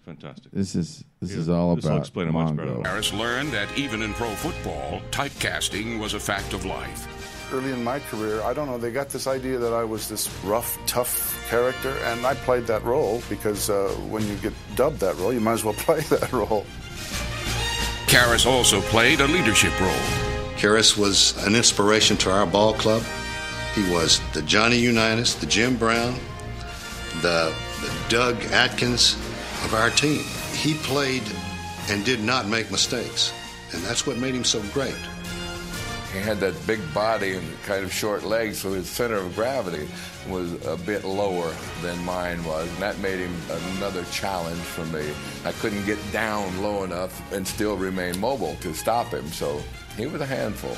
fantastic. This is all This'll about explain it much better. Mongo. Harris learned that even in pro football, typecasting was a fact of life. Early in my career, I don't know, they got this idea that I was this rough, tough character, and I played that role because when you get dubbed that role, you might as well play that role. Karras also played a leadership role. Karras was an inspiration to our ball club. He was the Johnny Unitas, the Jim Brown, the Doug Atkins of our team. He played and did not make mistakes, and that's what made him so great. He had that big body and kind of short legs, so his center of gravity was a bit lower than mine was, and that made him another challenge for me. I couldn't get down low enough and still remain mobile to stop him, so he was a handful.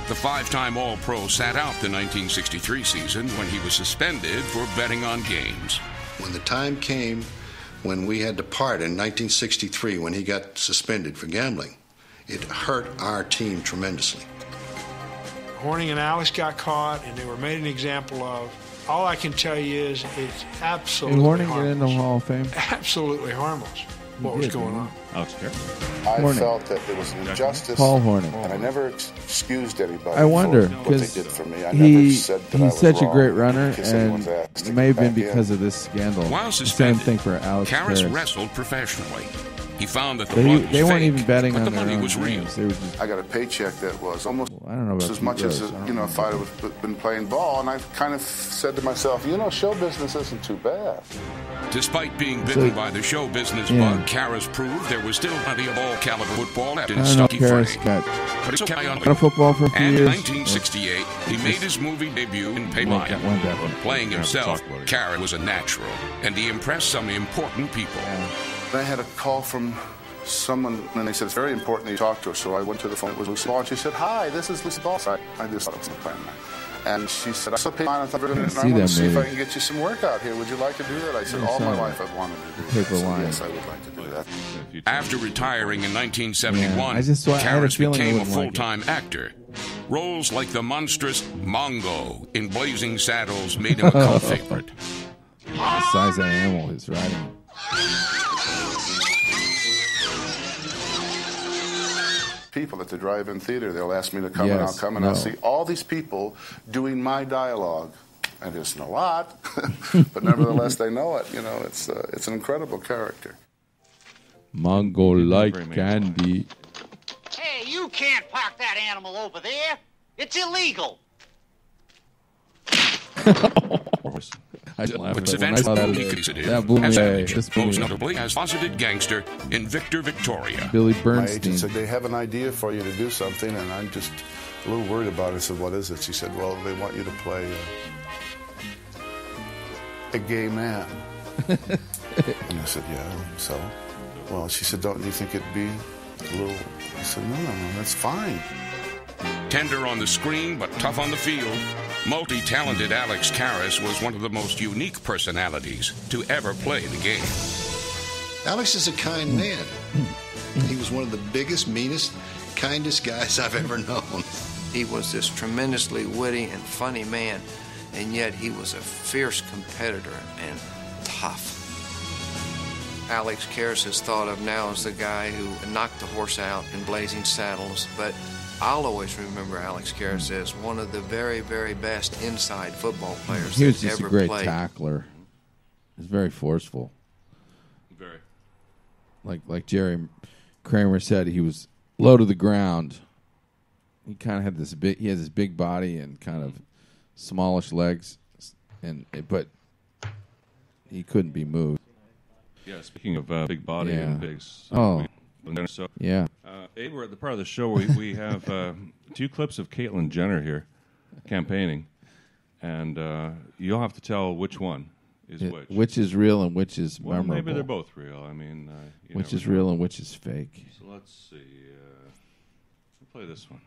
The five-time All-Pro sat out the 1963 season when he was suspended for betting on games. When the time came when we had to part in 1963, when he got suspended for gambling, it hurt our team tremendously. Horning and Alex got caught, and they were made an example of. All I can tell you is it's absolutely Horning harmless. get in the Hall of Fame? Absolutely harmless. What was going on? Alex Kerr. I Horning. felt that there was an injustice. Paul Horning. And I never excused anybody I wonder, for what they because did for me. I never said that I was he's such wrong a great runner, in case anyone's and asked it to may have get been back in. because of this scandal. While The same suspended, thing for Alex Karras Harris. wrestled professionally. He found that the blood was They weren't fake, even betting but on the their money own was real. games. They were just, I got a paycheck that was almost I don't know about as much as Pete Rose. I don't if I'd been playing ball, and I kind of said to myself, show business isn't too bad. Despite being bitten by the show business bug, Karras proved there was still plenty of all-caliber football left in I don't know. Stucky Karras Frame. got But it's okay on out of football for a few And in years. 1968, he made his movie debut in Pay One Lion. definitely. Playing We're gonna have to himself, talk about it. Karras was a natural, and he impressed some important people. I had a call from someone, and they said, it's very important that you talk to her. So I went to the phone. It was Lucy Ball, and she said, hi, this is Lucy Ball. I just thought it was a plan. And she said, I saw I thought, I want to see if I can get you some work out here. Would you like to do that? I said, all my life I've wanted to do that. Paper line. Yes, I would like to do that. After retiring in 1971, Yeah, I had a Karras feeling I became a wouldn't like it. full-time actor. Roles like the monstrous Mongo in Blazing Saddles made him a cult favorite. The size of the animal is riding. People at the drive-in theater, they'll ask me to come, and I'll come, and I'll see all these people doing my dialogue. And it isn't a lot, but nevertheless, they know it. It's an incredible character. Mango like candy. Hey, you can't park that animal over there. It's illegal. I just laughed Which when I events saw that. indicative That blew me as away. actor, This blew most me notably as closeted gangster in Victor Victoria. Billy My Bernstein. agent said, they have an idea for you to do something, and I'm just a little worried about it. I said, what is it? She said, well, they want you to play a gay man. And I said, yeah, so? Well, she said, don't you think it'd be a little... I said, no, that's fine. Tender on the screen, but tough on the field, multi-talented Alex Karras was one of the most unique personalities to ever play the game. Alex is a kind man. He was one of the biggest, meanest, kindest guys I've ever known. He was this tremendously witty and funny man, and yet he was a fierce competitor and tough. Alex Karras is thought of now as the guy who knocked the horse out in Blazing Saddles, but I'll always remember Alex Karras as one of the very, very best inside football players He was that just ever a great played. tackler. He was very forceful. Very. Like Jerry Kramer said, he was low to the ground. He kind of had this big. He has this big body and kind of smallish legs, but he couldn't be moved. Yeah, speaking of big body Yeah. and big... So, yeah. Abe, we're at the part of the show where we have two clips of Caitlyn Jenner here campaigning, and you'll have to tell which one is which. Which is real and which is Well, memorable. maybe they're both real. I mean... which is real and which is fake. So let's see. We'll play this one.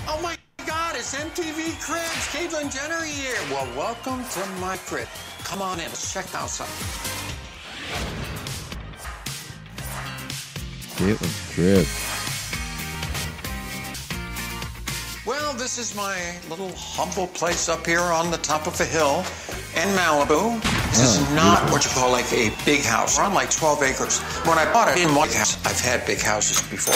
Oh my God, it's MTV Cribs, Caitlyn Jenner here. Well, welcome to my crib. Come on in, let's check out something. Caitlyn's crib. Well, this is my little humble place up here on the top of a hill in Malibu. This is not what you call like a big house. We're on like 12 acres. When I bought it in my house, I've had big houses before.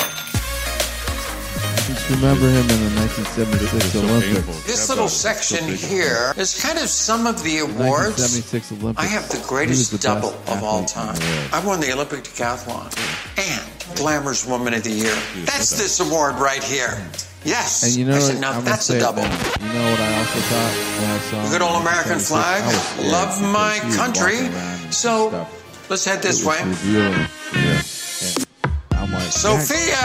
Just remember him in the 1976 Olympics. This little section here is kind of some of the awards. 1976 Olympics. I have the He greatest was the double best of all athlete in time. the world. I won the Olympic decathlon and Glamour's Woman of the Year. That's this award right here. Yes. And you know, I said, now I'm gonna that's say a it, double. man. You know what I also thought when I saw The good old American flag. Love my country. So let's head this way. Revealing. Yeah. And I'm like, Sophia,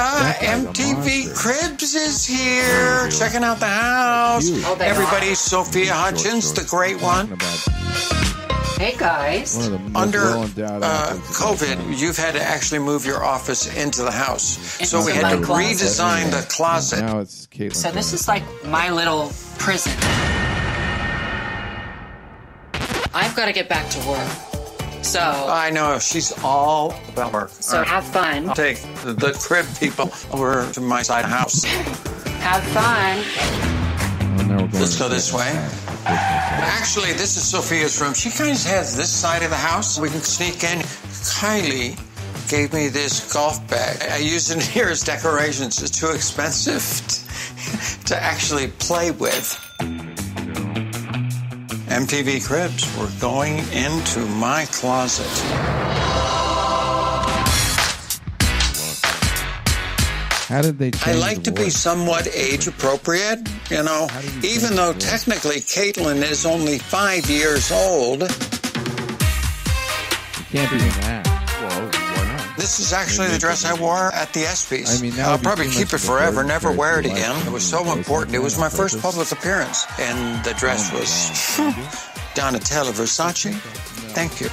MTV Cribs is here, checking out the house. Everybody, Sophia Hutchins, the great one. Hey guys. Under COVID, you've had to actually move your office into the house. So we had to redesign the closet. Now it's Caitlin. So this is like my little prison. I've got to get back to work. So I know, she's all about work. So have fun. I'll take the crib people over to my side house. Have fun. Let's go this way. Actually, this is Sophia's room. She kind of has this side of the house. We can sneak in. Kylie gave me this golf bag. I use it here as decorations. It's too expensive to actually play with. MTV Cribs, we're going into my closet. How did they change I like to be somewhat age appropriate, you know, even though technically Caitlin is only 5 years old. You can't be that. Well, why not? This is actually the dress I wore at the ESPYs. I mean, I'll probably keep it forever, never wear it again. It was so important. It was my first public appearance. And the dress was Donatella Versace. Thank you.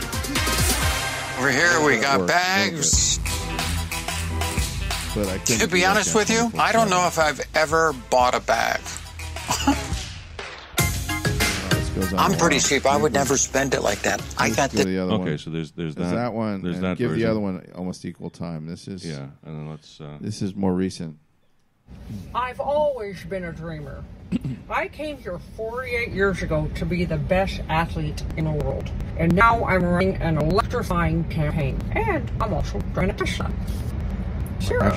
Over here we got bags. But to be honest with you, I don't know if I've ever bought a bag. I'm pretty cheap. I would never spend it like that. I got the other one. Okay, so there's that. That one. There's and that give version. the other one almost equal time. This is and then let's. This is more recent. I've always been a dreamer. I came here 48 years ago to be the best athlete in the world. And now I'm running an electrifying campaign. And I'm also trying to push that. Sarah.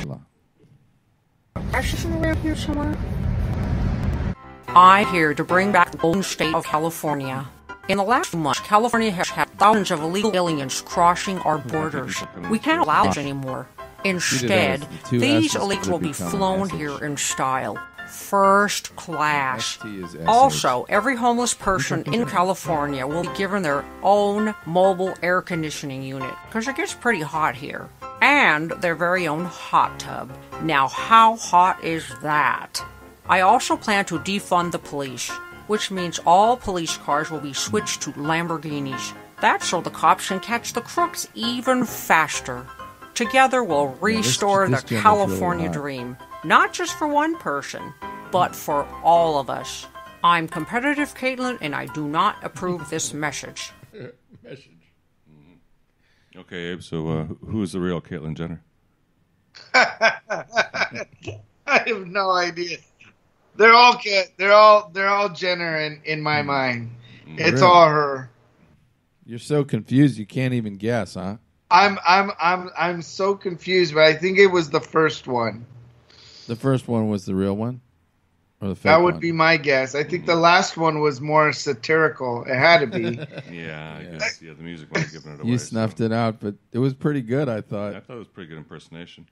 Is around here somewhere? I'm here to bring back the golden state of California. In the last few months, California has had thousands of illegal aliens crossing our borders. We can't allow this anymore. Instead, these illegals will be flown here in style. First class. Also, every homeless person in California will be given their own mobile air conditioning unit, because it gets pretty hot here. And their very own hot tub. Now, how hot is that? I also plan to defund the police, which means all police cars will be switched to Lamborghinis. That's so the cops can catch the crooks even faster. Together, we'll restore the California dream. Not just for one person, but for all of us. I'm competitive, Caitlin, and I do not approve this message. Okay, Abe. So, who is the real Caitlyn Jenner? I have no idea. They're all Jenner in my mind. It's all her. You're so confused you can't even guess, huh? I'm so confused, but I think it was the first one. The first one was the real one? Or the fake that would one? be my guess. I think the last one was more satirical. It had to be. Yeah, I guess. Yeah, the music might have given it away. You snuffed it out, but it was pretty good, I thought. Yeah, I thought it was a pretty good impersonation.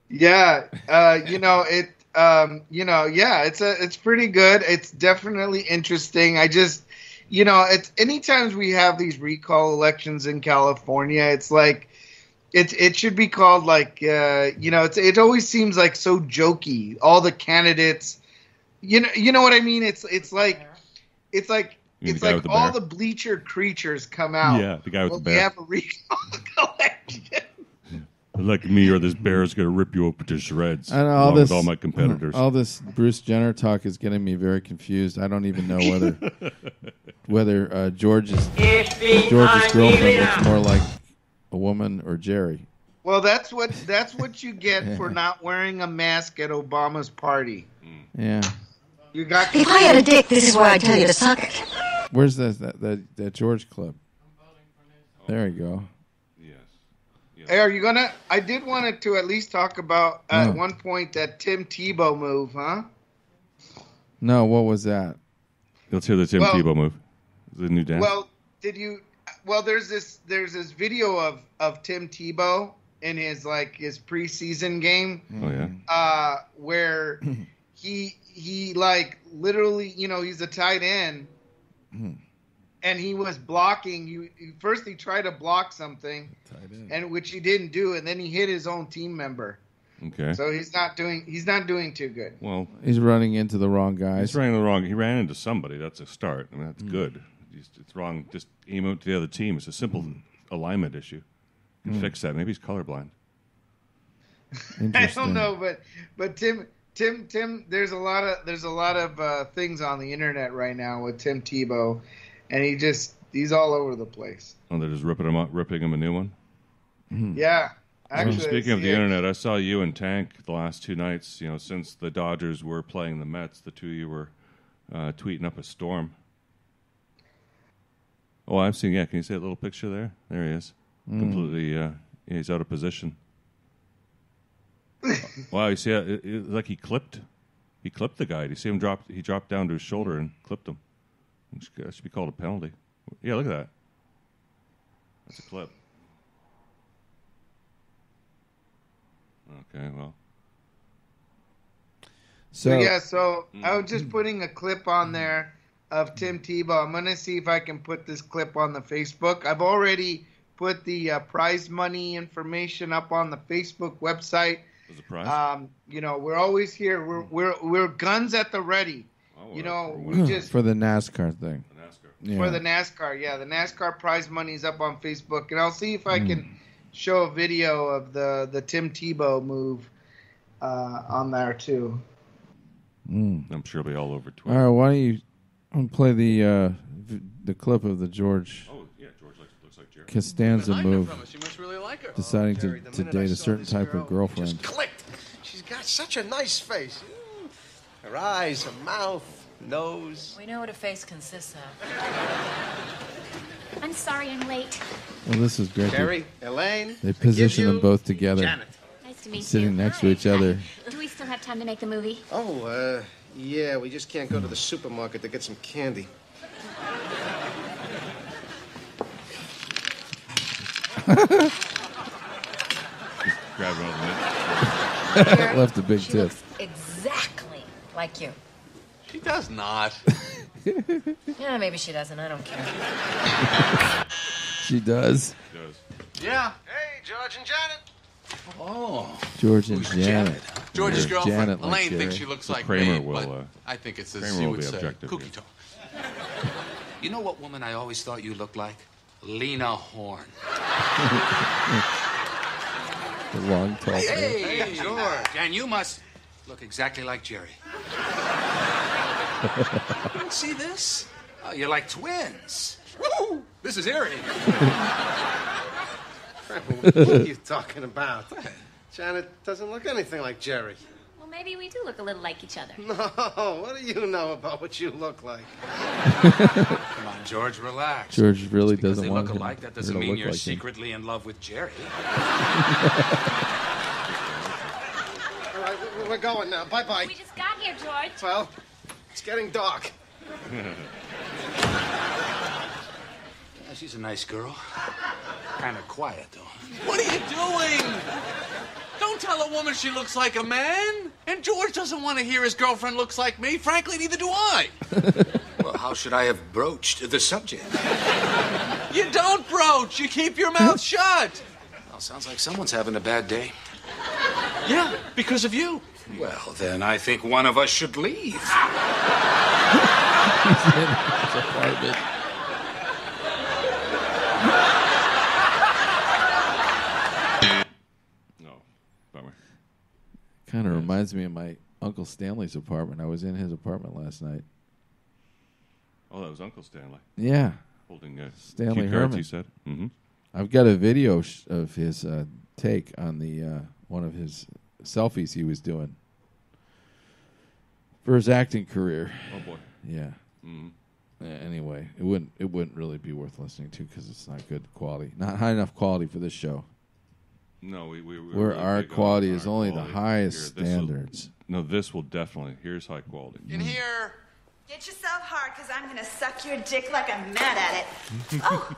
Yeah, it's pretty good. It's definitely interesting. I just, it's anytime we have these recall elections in California, it's like, it should be called like, it always seems like so jokey. All the candidates, you know what I mean? It's like all the bleacher creatures come out. Yeah, the guy with the bear. We have a recall election. Like me, or this bear is going to rip you open to shreds. I know, along with all my competitors. All this Bruce Jenner talk is getting me very confused. I don't even know whether George's girlfriend looks more like a woman or Jerry. Well, that's what you get for not wearing a mask at Obama's party. Yeah. You got. If I had a dick, this is where I'd tell you to suck it. Where's that George clip? There you go. Hey, are you gonna? I did want to at least talk about at one point that Tim Tebow move, huh? No, what was that? Let's hear the Tim Tebow move. The new dance. Well, did you? Well, there's this video of Tim Tebow in his preseason game. Oh yeah. Where he like literally, he's a tight end, and he was blocking. First he tried to block something, and which he didn't do, and then he hit his own team member. Okay. So he's not doing too good. Well, he's running into the wrong guys. He ran into somebody. That's a start. I mean, that's good. It's wrong. Just aim out to the other team. It's a simple alignment issue. You can fix that. Maybe he's colorblind. I don't know, but Tim, there's a lot of things on the internet right now with Tim Tebow, and he's all over the place. Oh, they're just ripping him a new one. Yeah. Actually, speaking of the internet, I saw you and Tank the last 2 nights. You know, since the Dodgers were playing the Mets, the two of you were tweeting up a storm. Oh, I'm seeing. Yeah, can you see that little picture there? There he is. Completely. He's out of position. Wow, you see, like he clipped the guy. Do you see him drop? He dropped down to his shoulder and clipped him. That should be called a penalty. Yeah, look at that. That's a clip. Okay, well. So I was just putting a clip on there of Tim Tebow. I'm going to see if I can put this clip on the Facebook. I've already put the prize money information up on the Facebook website. There's a prize? We're always here. We're guns at the ready. We just for the NASCAR thing. For the NASCAR, the NASCAR prize money is up on Facebook, and I'll see if I can show a video of the Tim Tebow move on there too. I'm sure it'll be all over Twitter. All right, why don't you play the clip of the George? Oh yeah, George looks like Jerry. Costanza move. She must really like her. Deciding to date a certain type of girlfriend. Just clicked. She's got such a nice face. Her eyes, her mouth, nose. We know what a face consists of. I'm sorry I'm late. Well, this is great. Jerry, Elaine. They position them both together. Janet. Nice to meet you. Sitting next to each other. Do we still have time to make the movie? Oh, yeah, we just can't go to the supermarket to get some candy. Left a big she tip. Looks exactly like you. She does not. Yeah, maybe she doesn't. I don't care. She does. Yeah. Hey, George and Janet. Oh. George and Janet. George's girlfriend. Janet like Elaine Jerry. thinks she looks like Kramer me, will, but I think it's as Kramer you will would be say, objective cookie here. talk. You know what woman I always thought you looked like? Lena Horne. The long, tall Hey, George. And you must look exactly like Jerry. See this? Oh, you're like twins. Woo! This is eerie. What are you talking about? Janet doesn't look anything like Jerry. Well, maybe we do look a little like each other. No, what do you know about what you look like? Come on, George, relax. George really Because doesn't they want look him alike, that her doesn't to mean look you're like him. secretly in love with Jerry. All right, we're going now. Bye-bye. We just got here, George. Well, it's getting dark. Yeah, she's a nice girl. Kind of quiet, though. What are you doing? Don't tell a woman she looks like a man. And George doesn't want to hear his girlfriend looks like me. Frankly, neither do I. Well, how should I have broached the subject? You don't broach. You keep your mouth shut. Well, sounds like someone's having a bad day. Yeah, because of you. Well, then I think one of us should leave. Kind of reminds me of my Uncle Stanley's apartment. I was in his apartment last night. Oh, that was Uncle Stanley. Yeah. Holding Stanley cue cards, Herman. he said. Mm-hmm. I've got a video of his take on the one of his selfies he was doing for his acting career. Oh boy. Yeah. Mm-hmm. Anyway, it wouldn't really be worth listening to because it's not good quality, not high enough quality for this show. No, we're where really our big on quality our is only quality. the highest Here, this will- standards. this will definitely. Here's high quality. In here. Get yourself hard, because I'm going to suck your dick like I'm mad at it. Oh,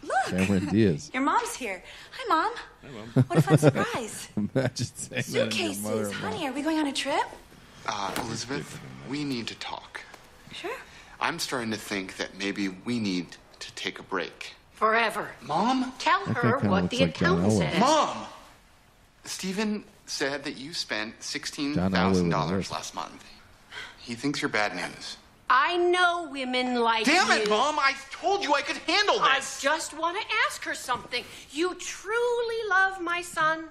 look. Cameron Diaz. Your mom's here. Hi, Mom. Hey, Mom. What a fun surprise. Imagine saying that to your Suitcases. mother-in-law. Honey, are we going on a trip? Elizabeth, we need to talk. Sure. I'm starting to think that maybe we need to take a break. Forever. Mom? Tell That guy her kinda what looks the like John account Elway. says. Mom! Stephen said that you spent $16,000 last month. He thinks you're bad news. I know women like Damn you. it, Mom! I told you I could handle I this! just want to ask her something. You truly love my son?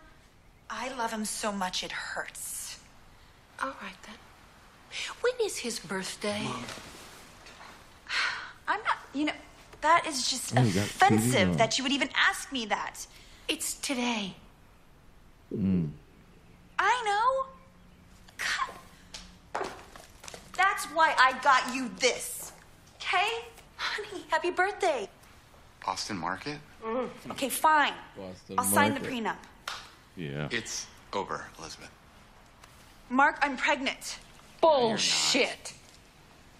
I love him so much it hurts. All right, then. When is his birthday? I'm not, that is just Oh, you got TV on. offensive that you would even ask me that. It's today. I know. God. That's why I got you this. Okay? Honey, happy birthday. Boston Market? Okay, fine. Boston I'll sign the Market. prenup. Yeah. It's over, Elizabeth. Mark, I'm pregnant. Bullshit.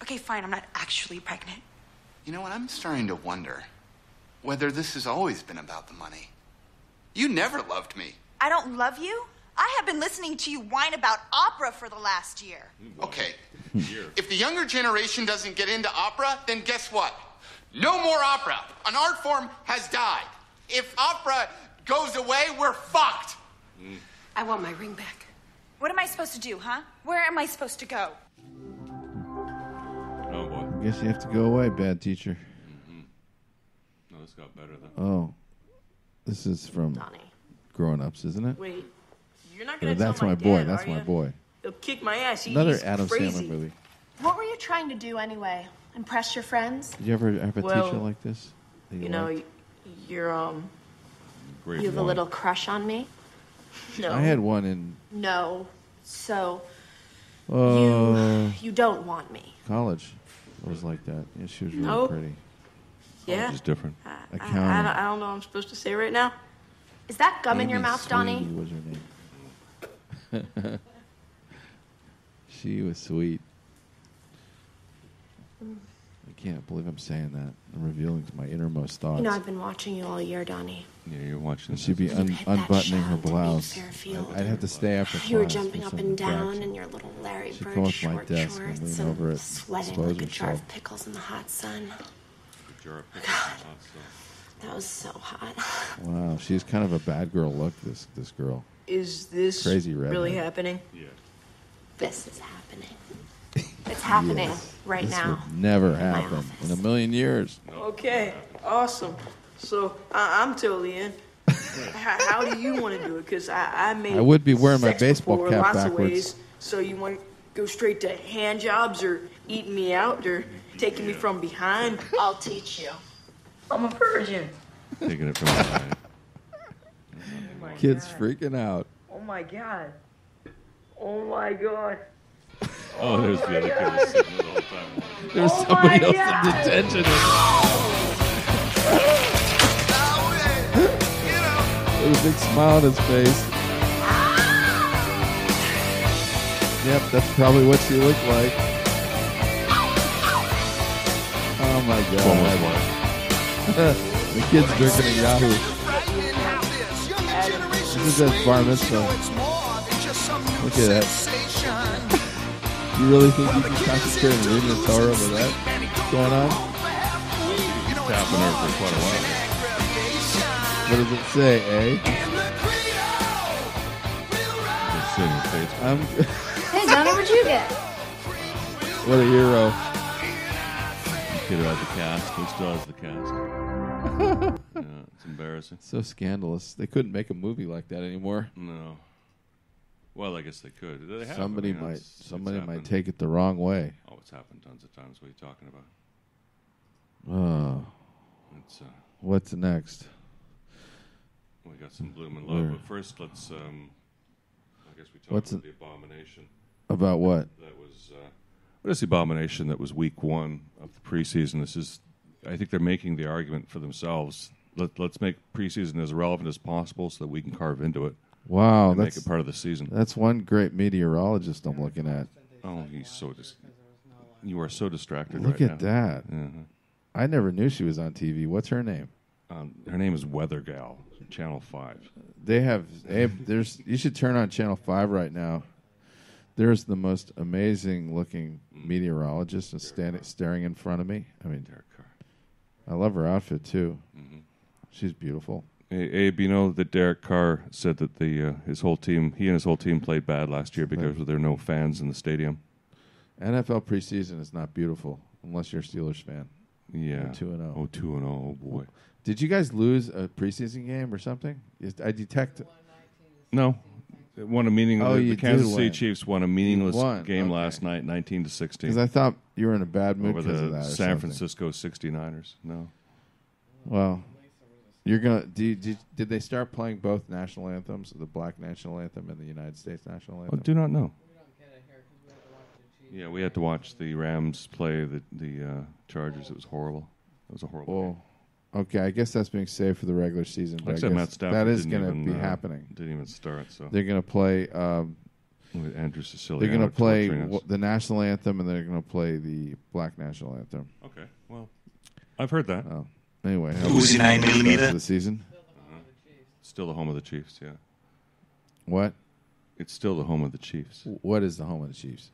Okay, fine. I'm not actually pregnant. You know what? I'm starting to wonder whether this has always been about the money. You never loved me. I don't love you? I have been listening to you whine about opera for the last year. Okay. If the younger generation doesn't get into opera, then guess what? No more opera. An art form has died. If opera goes away, we're fucked. I want my ring back. What am I supposed to do, huh? Where am I supposed to go? Oh, boy. I guess you have to go away, bad teacher. No, this got better, though. Oh. This is from Grown Ups, isn't it? Wait, you're not Or going to tell That's my my boy. dad, That's are my ya? boy. He'll kick my ass. Another He's Adam crazy. Sandler movie. What were you trying to do anyway? Impress your friends? Did you ever have a Well, teacher like this? that You know, liked? you're Grade You have a one. little crush on me? No. I had one in No. So you don't want me. college. It was like that. Yeah, she was really No. pretty. Yeah. It's different. Accounting. I don't know what I'm supposed to say right now. Is that gum in your Amy mouth, Donnie? Sweeney was her name. She was sweet. I can't believe I'm saying that. I'm revealing my innermost thoughts. You know, I've been watching you all year, Donnie. Yeah, you're watching. And she'd be unbuttoning her blouse. I'd have to stay after class. You were jumping for up some and down infraction. in your little Larry She'd Bird come up to my short desk and shorts lean over it, sweating expose like a jar herself. of pickles in the hot sun. That was so hot. Wow, she's kind of a bad girl look. This girl. Is this Crazy redhead. really happening? Yeah. This is happening. It's happening right This now. would never happen in a million years. Okay, awesome. So I'm totally in. How do you want to do it? Because I made I would be wearing my sex baseball before cap lots backwards. Of ways. So you want to go straight to hand jobs or eating me out or taking me from behind? I'll teach you. I'm a virgin. Taking it from behind. Kids freaking out. Oh my god. Oh my god. Oh, there's the other kid who's sitting there the whole time. There's somebody else in detention. With a big smile on his face. Yep, that's probably what she looked like. Oh my god. The kid's drinking a Yahoo. This is at bar mitzvah. Look at that. You really think you can concentrate and read the Torah with that going on? Tapping her for quite a while. What does it say, eh? Just sitting in Facebook. Hey, Donnie, what'd you get? What a hero. Kid who had the cast. Who still has the cast? Yeah, it's embarrassing. So scandalous. They couldn't make a movie like that anymore. No. Well, I guess they could. They have. Somebody I mean, might. it's Somebody might happened. take it the wrong way. Oh, it's happened tons of times. What are you talking about? Oh. It's, What's next? we got some bloom and love, but first let's. I guess we talked What's about it- the abomination. About what? That was. What is the abomination that was week one of the preseason? This is. I think they're making the argument for themselves. Let's make preseason as relevant as possible so that we can carve into it. Wow, and that's make it part of the season. That's one great meteorologist I'm looking at. Oh, he's so you are so distracted Look right at now. that. Mhm. I never knew she was on TV. What's her name? Her name is Weather Gal, Channel 5. They have. There's. You should turn on Channel 5 right now. There's the most amazing looking meteorologist staring in front of me. I mean, I love her outfit too. Mm-hmm. She's beautiful. Hey, Abe, you know that Derek Carr said that he and his whole team played bad last year because there were no fans in the stadium. NFL preseason is not beautiful unless you're a Steelers fan. Yeah. 2-0. Oh, 2-0. Oh, boy. Did you guys lose a preseason game or something? I detect. No. It won a meaningless. The Kansas City win. Chiefs won a meaningless game last night, 19-16. Because I thought you were in a bad mood over because the of that. Or San something. Francisco 69ers. No. Well, you're gonna. Did they start playing both national anthems, the Black national anthem and the United States national anthem? I do not know. Yeah, we had to watch the Rams play the Chargers. It was horrible. It was a horrible game. Okay, I guess that's being saved for the regular season. But Like I said, guess Matt Stafford that is going to be happening. Didn't even start. So they're going to play. With Andrew Siciliano. They're going to play torturing us. the national anthem, and they're going to play the Black national anthem. Okay, well, I've heard that. Oh, anyway, Uzi 9mm? for the season. Still the home of the Chiefs. Yeah. What? It's still the home of the Chiefs. What is the home of the Chiefs?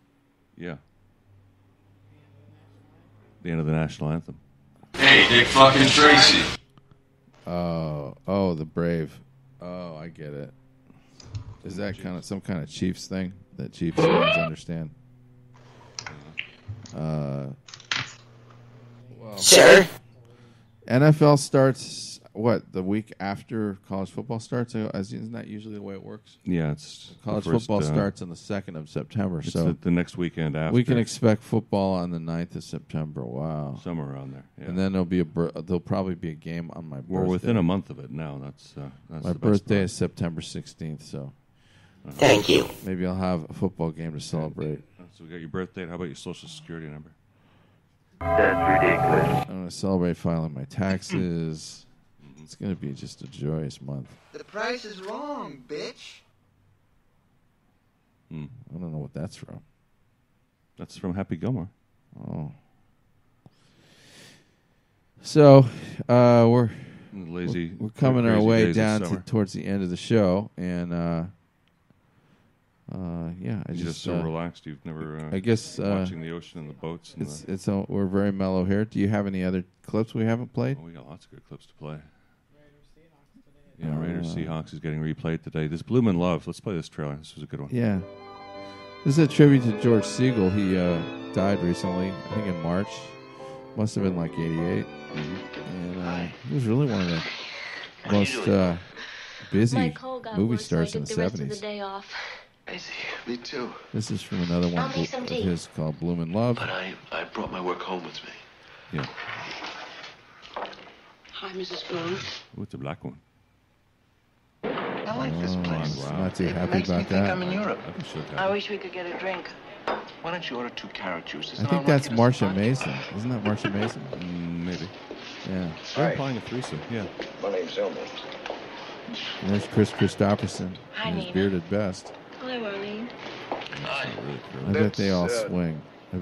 Yeah. The end of the national anthem. Hey, Dick fucking Tracy. Oh, the Brave. Oh, I get it. Is that kind of some kind of Chiefs thing that Chiefs fans understand? Sir? NFL starts the week after college football starts? Isn't that usually the way it works? Yeah, it's college the first, football starts on the 2nd of September. It's So the next weekend after. we can expect football on the 9th of September. Wow, somewhere around there. Yeah. And then there'll probably be a game on my birthday. We're within a month of it now. That's my the best birthday part. is September 16th. So Thank you. Maybe I'll have a football game to celebrate. So we got your birthday. How about your social security number? That's ridiculous. I'm going to celebrate filing my taxes. It's going to be just a joyous month. The price is wrong, bitch. I don't know what that's from. That's from Happy Gilmore. Oh. So we're coming our way down towards the end of the show, and yeah, I You're just so relaxed. You've never. I guess watching the ocean and the boats. And we're very mellow here. Do you have any other clips we haven't played? Oh, we got lots of good clips to play. Yeah, Raiders Seahawks is getting replayed today. This Bloomin' Love. Let's play this trailer. This was a good one. Yeah. This is a tribute to George Siegel. He died recently, I think in March. Must have been like 88. And he was really one of the most busy movie stars in the 70s. I see. Me too. This is from another one of his called Bloomin' Love. But I brought my work home with me. Yeah. Hi, Mrs. Bloom. Oh, it's a black one. I like this place. Wow. Not too It happy makes me about think that. I'm in Europe. I wish we could get a drink. Why don't you order 2 carrot juices? I think that's Marsha Mason. Isn't that Marsha Mason? Maybe. Yeah. They're playing a threesome. Yeah. My name's Elmo. And there's Chris Christopherson. Hi, in his Nina. bearded best. Hi, Arlene. Hi. I bet they all swing.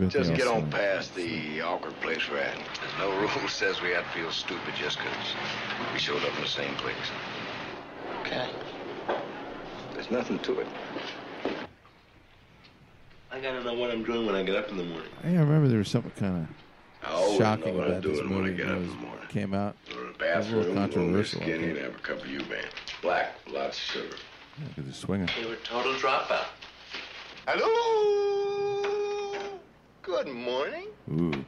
Just get on past the awkward place we're at. There's no rule says we have to feel stupid just because we showed up in the same place. Okay. There's nothing to it. I gotta know what I'm doing when I get up in the morning. I remember there was something kind I of always shocking know what I'm about this doing when I movie get when up it in the morning. came out. Go to the It was a bathroom, little controversial. skinny, and have a cup of U-Man. Black, lots of sugar. Yeah, because they're swinging. You're a total dropout. Hello. Good morning. Ooh.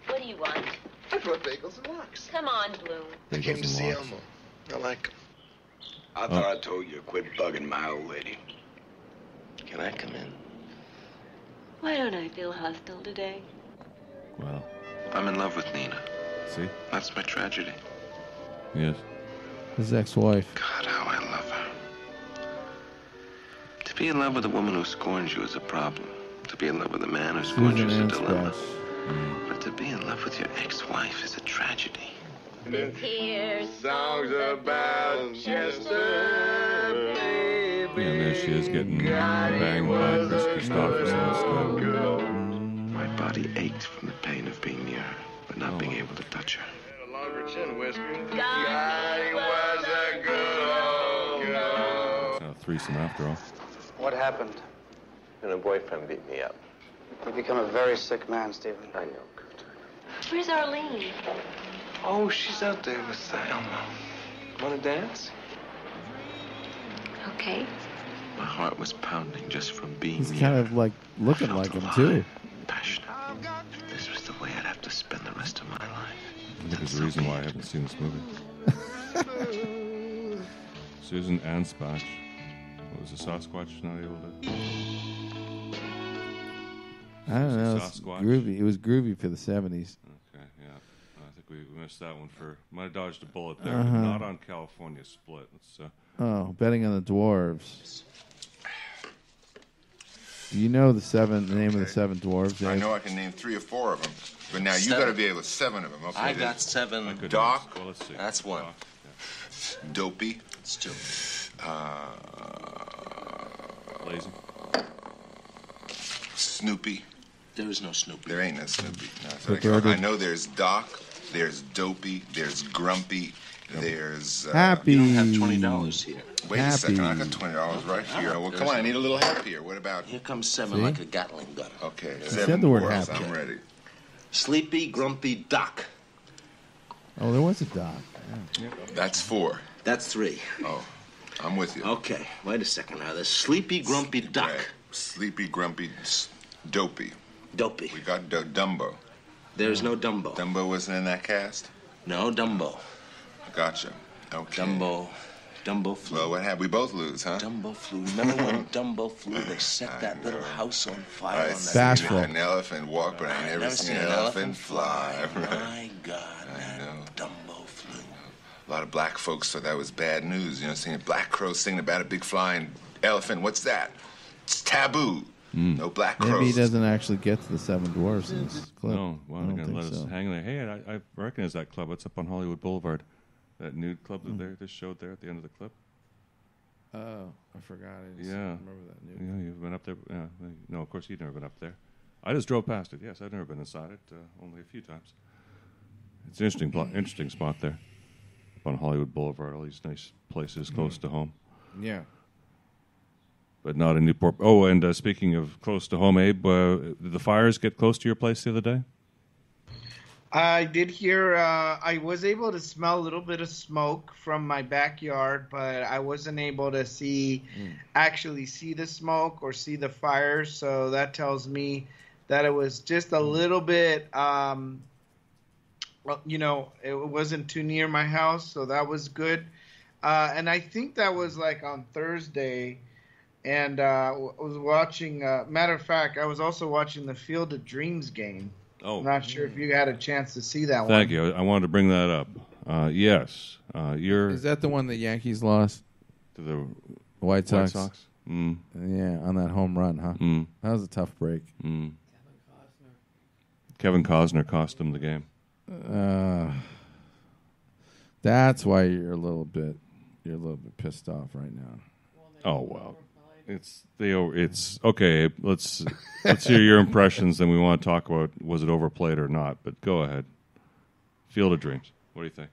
What do you want? I brought bagels and lox. Come on, Bloom. I came to Bagels see and lox. Elmo. I like him. I thought I told you to quit bugging my old lady. Can I come in? Why don't I feel hostile today? Well, I'm in love with Nina. see? That's my tragedy. Yes. His ex-wife. God, how I love her. To be in love with a woman who scorns you is a problem. To be in love with a man who scorns you Susan is a dilemma. Anspach. But to be in love with your ex-wife is a tragedy. Here's Songs about Chester, Yeah, there she is getting banged by Chris Christopherson instead. My body ached from the pain of being near her, but not being able to touch her. A longer chin whisker. God, he was a good old girl. It's not a threesome after all. What happened? and a boyfriend beat me up. You've become a very sick man, Stephen. I know. Where's Arlene? Oh, she's out there with Elmo. Want to dance? Okay. My heart was pounding just from being He's kind of like looking like him too. passionate. This was the way I'd have to spend the rest of my life. I think there's a reason why I haven't seen this movie. Susan Anspach. What was the Sasquatch not able to... I don't know. It's groovy. It was groovy for the 70s. Okay, yeah. I think we missed that one for... Might have dodged a bullet there. Uh-huh. Not on California Split. Let's, Oh, betting on the dwarves. Do you know the name of the seven dwarves? I Dave? know I can name 3 or 4 of them, but now you Seven. got to be able to 7 of them. Okay, I got 7. Doc. Well, let's see. That's 1. Dopey. It's 2. Lazy. Snoopy. There is no Snoopy. There ain't no Snoopy. No, So they're I know there's Doc, there's Dopey, there's Grumpy, there's... Happy. You don't have $20 here. Wait a second, I got $20 right here. Well, come on, I need a little help here. What about... Here comes 7 See? like a Gatling gun. Okay, He 7 said the word dwarves, happy. I'm ready. Sleepy, Grumpy, Doc. Oh, there was a doc. Yeah. That's 4. That's 3. Oh, I'm with you. Okay, wait a second now. There's Sleepy, Grumpy, Doc. Right. Sleepy, Grumpy, Dopey. Dopey. We got Dumbo. There's no Dumbo. Dumbo wasn't in that cast? No Dumbo. Gotcha. Okay. Dumbo flew. Well, what happened? We both lose, huh? Dumbo flew. Remember when Dumbo flew? They set that little house on fire on that. Bashful. An elephant walk, but I never seen an elephant fly. My God, I know. Dumbo flew. A lot of black folks thought that was bad news. You know, seeing a black crow singing about a big flying elephant. What's that? It's taboo. No black crows. Maybe he doesn't actually get to the seven dwarves in this clip. No, well, I they're don't going to think let us so. hang there. Hey, I recognize that club. It's up on Hollywood Boulevard. That nude club that they just showed there at the end of the clip. Oh, I forgot. I just Yeah. remember that. Yeah, you've been up there. Yeah. No, of course, you've never been up there. I just drove past it. Yes, I've never been inside it, only a few times. It's an interesting spot there. Up on Hollywood Boulevard, all these nice places close to home. Yeah. But not in Newport. Oh, and speaking of close to home, Abe, did the fires get close to your place the other day? I did hear, I was able to smell a little bit of smoke from my backyard, but I wasn't able to actually see the smoke or see the fires. So that tells me that it was just a little bit, well, you know, it wasn't too near my house. So that was good. And I think that was like on Thursday. And I was watching, matter of fact, I was also watching the Field of Dreams game. Oh. I'm not sure if you had a chance to see that one. Thank you. I wanted to bring that up. Yes. Is that the one the Yankees lost? To the White Sox? Mm. Yeah, on that home run, huh? Mm. That was a tough break. Mm. Kevin Costner cost them the game. That's why you're a little bit pissed off right now. Oh well, it's okay. Let's hear your impressions. Then we want to talk about was it overplayed or not. But go ahead. Field of Dreams. What do you think?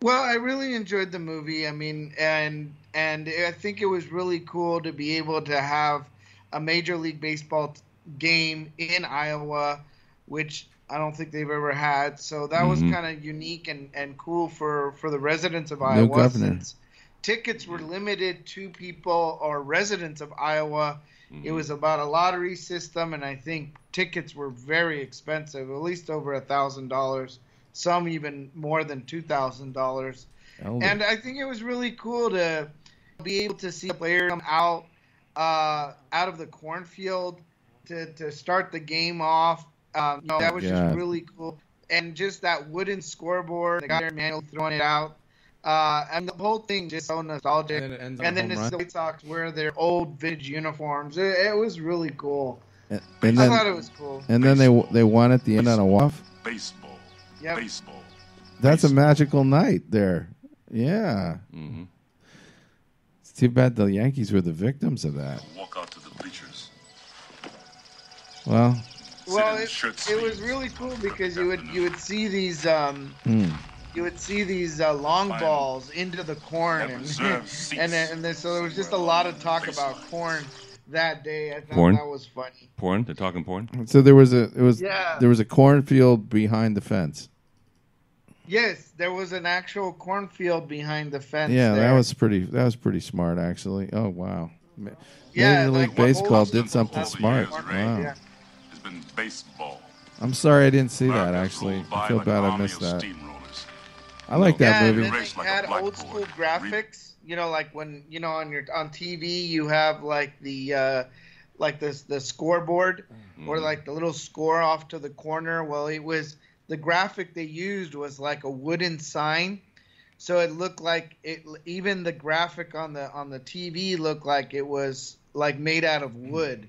Well, I really enjoyed the movie. I mean, and I think it was really cool to be able to have a Major League Baseball game in Iowa, which I don't think they've ever had. So that was kind of unique and cool for the residents of Iowa. governor. Since tickets were limited to people or residents of Iowa. It was about a lottery system, and I think tickets were very expensive, at least over $1,000. Some even more than $2,000. And I think it was really cool to be able to see a player come out of the cornfield to start the game off. That was just really cool. And just that wooden scoreboard, the guy there manually throwing it out. And the whole thing just so nostalgic. And then the White Sox wear their old vintage uniforms. It was really cool. I thought it was cool. And then they won at the end on a walk. Baseball. Yep. Baseball. That's a magical night there. Yeah. Mm-hmm. It's too bad the Yankees were the victims of that. Walk out to the bleachers. Well, it was really cool because you would see these long balls into the corn, so there was just a lot of talk about corn that day. I thought Porn? that was funny. Porn? They're talking porn? So there was Yeah. there was a cornfield behind the fence. Yes, there was an actual cornfield behind the fence. Yeah, there. that was pretty smart actually. Oh wow. Yeah, Major League like, Baseball what did something smart. Wow. Yeah. Has been baseball. I'm sorry I didn't see that actually. I feel bad I missed that. I like that movie. And then they had old school graphics. You know, like when on TV you have like the scoreboard or like the little score off to the corner. Well, the graphic they used was like a wooden sign, so it looked like even the graphic on the TV looked like it was like made out of wood.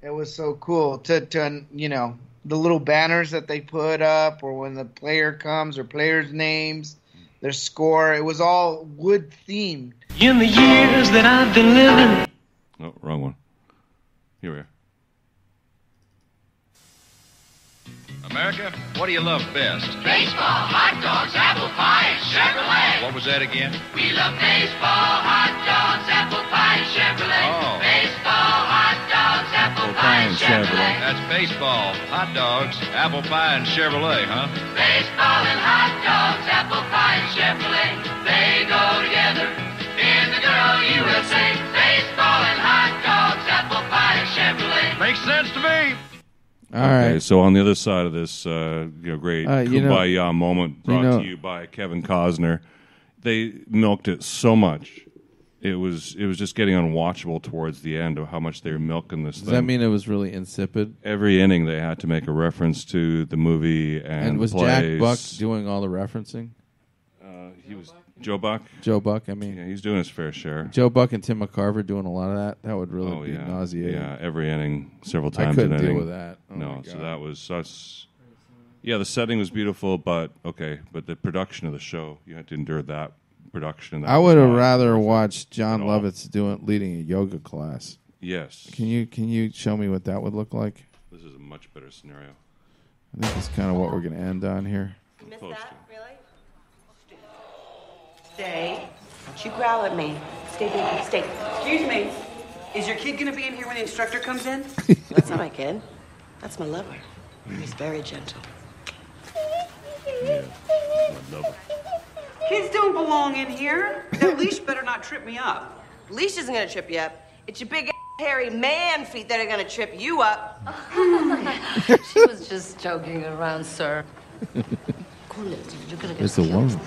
It was so cool to the little banners that they put up, or when the player comes, or players' names, their score. It was all wood themed. In the years that I've been living. Oh, wrong one. Here we are. America, what do you love best? Baseball, hot dogs, apple pie, and Chevrolet. What was that again? We love baseball, hot dogs, apple pie, and Chevrolet. Oh. Baseball, hot dogs, apple pie, and Chevrolet. That's baseball, hot dogs, apple pie, and Chevrolet, huh? Baseball and hot dogs, apple pie, and Chevrolet. They go together in the good old USA. Baseball and hot dogs, apple pie, and Chevrolet. Makes sense to me. All right. So on the other side of this, great kumbaya moment brought to you by Kevin Costner, they milked it so much. It was just getting unwatchable towards the end of how much they were milking this thing. Does that mean it was really insipid? Every inning they had to make a reference to the movie and was plays. Jack Buck doing all the referencing? He was Joe Buck. Joe Buck, I mean. Yeah, he's doing his fair share. Joe Buck and Tim McCarver doing a lot of that. That would really be nauseating. Yeah, every inning, several times. I couldn't an deal inning. with that. Oh no, my so God. that was such. Yeah, the setting was beautiful, but the production of the show, you had to endure that production. That I was would have not rather worth it watched John at all. Lovitz leading a yoga class. Yes. Can you show me what that would look like? This is a much better scenario. I think that's kind of what we're going to end on here. You missed that, really? Stay. Don't you growl at me. Stay, baby. Stay. Excuse me. Is your kid going to be in here when the instructor comes in? That's not my kid. That's my lover. He's very gentle. Yeah, my lover. Kids don't belong in here. That leash better not trip me up. Leash isn't going to trip you up. It's your big hairy man feet that are going to trip you up. She was just joking around, sir. It's a woman.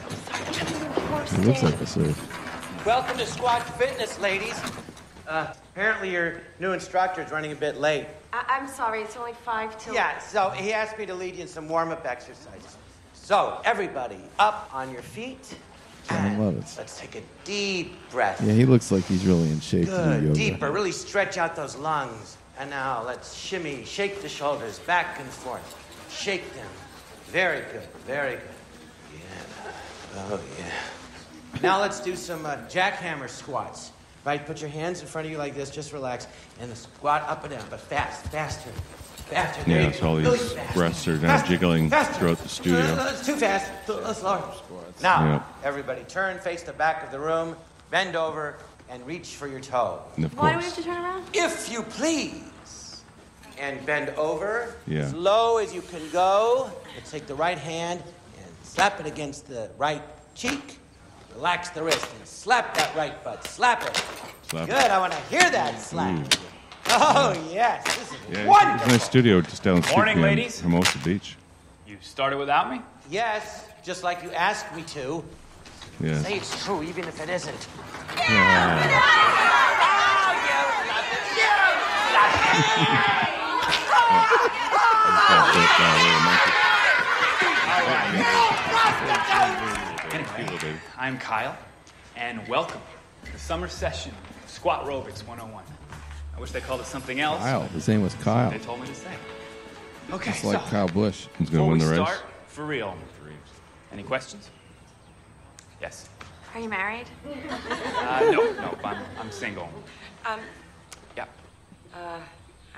It looks like a surf. Welcome to Squat Fitness, ladies. Apparently your new instructor is running a bit late. I'm sorry. It's only 5 till... Yeah, so he asked me to lead you in some warm-up exercises. So, everybody, up on your feet. John Lovitz. Let's take a deep breath. Yeah, he looks like he's really in shape to Good, do yoga. deeper. Really stretch out those lungs. And now let's shimmy, shake the shoulders back and forth. Shake them. Very good, very good. Yeah. Oh, yeah. Now let's do some jackhammer squats. Right, put your hands in front of you like this, just relax. And the squat up and down, but faster. Faster. There you so go. all Really these fast. breasts are kind of Faster, jiggling faster. throughout the studio. It's too fast. Slower. Now, Yeah. everybody, turn, face the back of the room, bend over, and reach for your toe. And of Why do we course. have to turn around? If you please. And bend over, Yeah. as low as you can go. And take the right hand and slap it against the right cheek. Relax the wrist and slap that right butt. Slap it. Slap Good, it. I want to hear that slap. Ooh. Oh, yes, this is Yeah, wonderful. it's a nice studio just down the street Morning, from ladies. Hermosa Beach. You started without me? Yes, just like you asked me to. Yes. Say it's true, even if it isn't. Anyway, I'm Kyle, and welcome to the summer session of Squat Aerobics 101. I wish they called it something else. Kyle. His name was Kyle. They told me to say. Okay, Just like so Kyle Busch. He's going to before win we the race. start, for real, any questions? Yes. Are you married? No, I'm single. Yeah.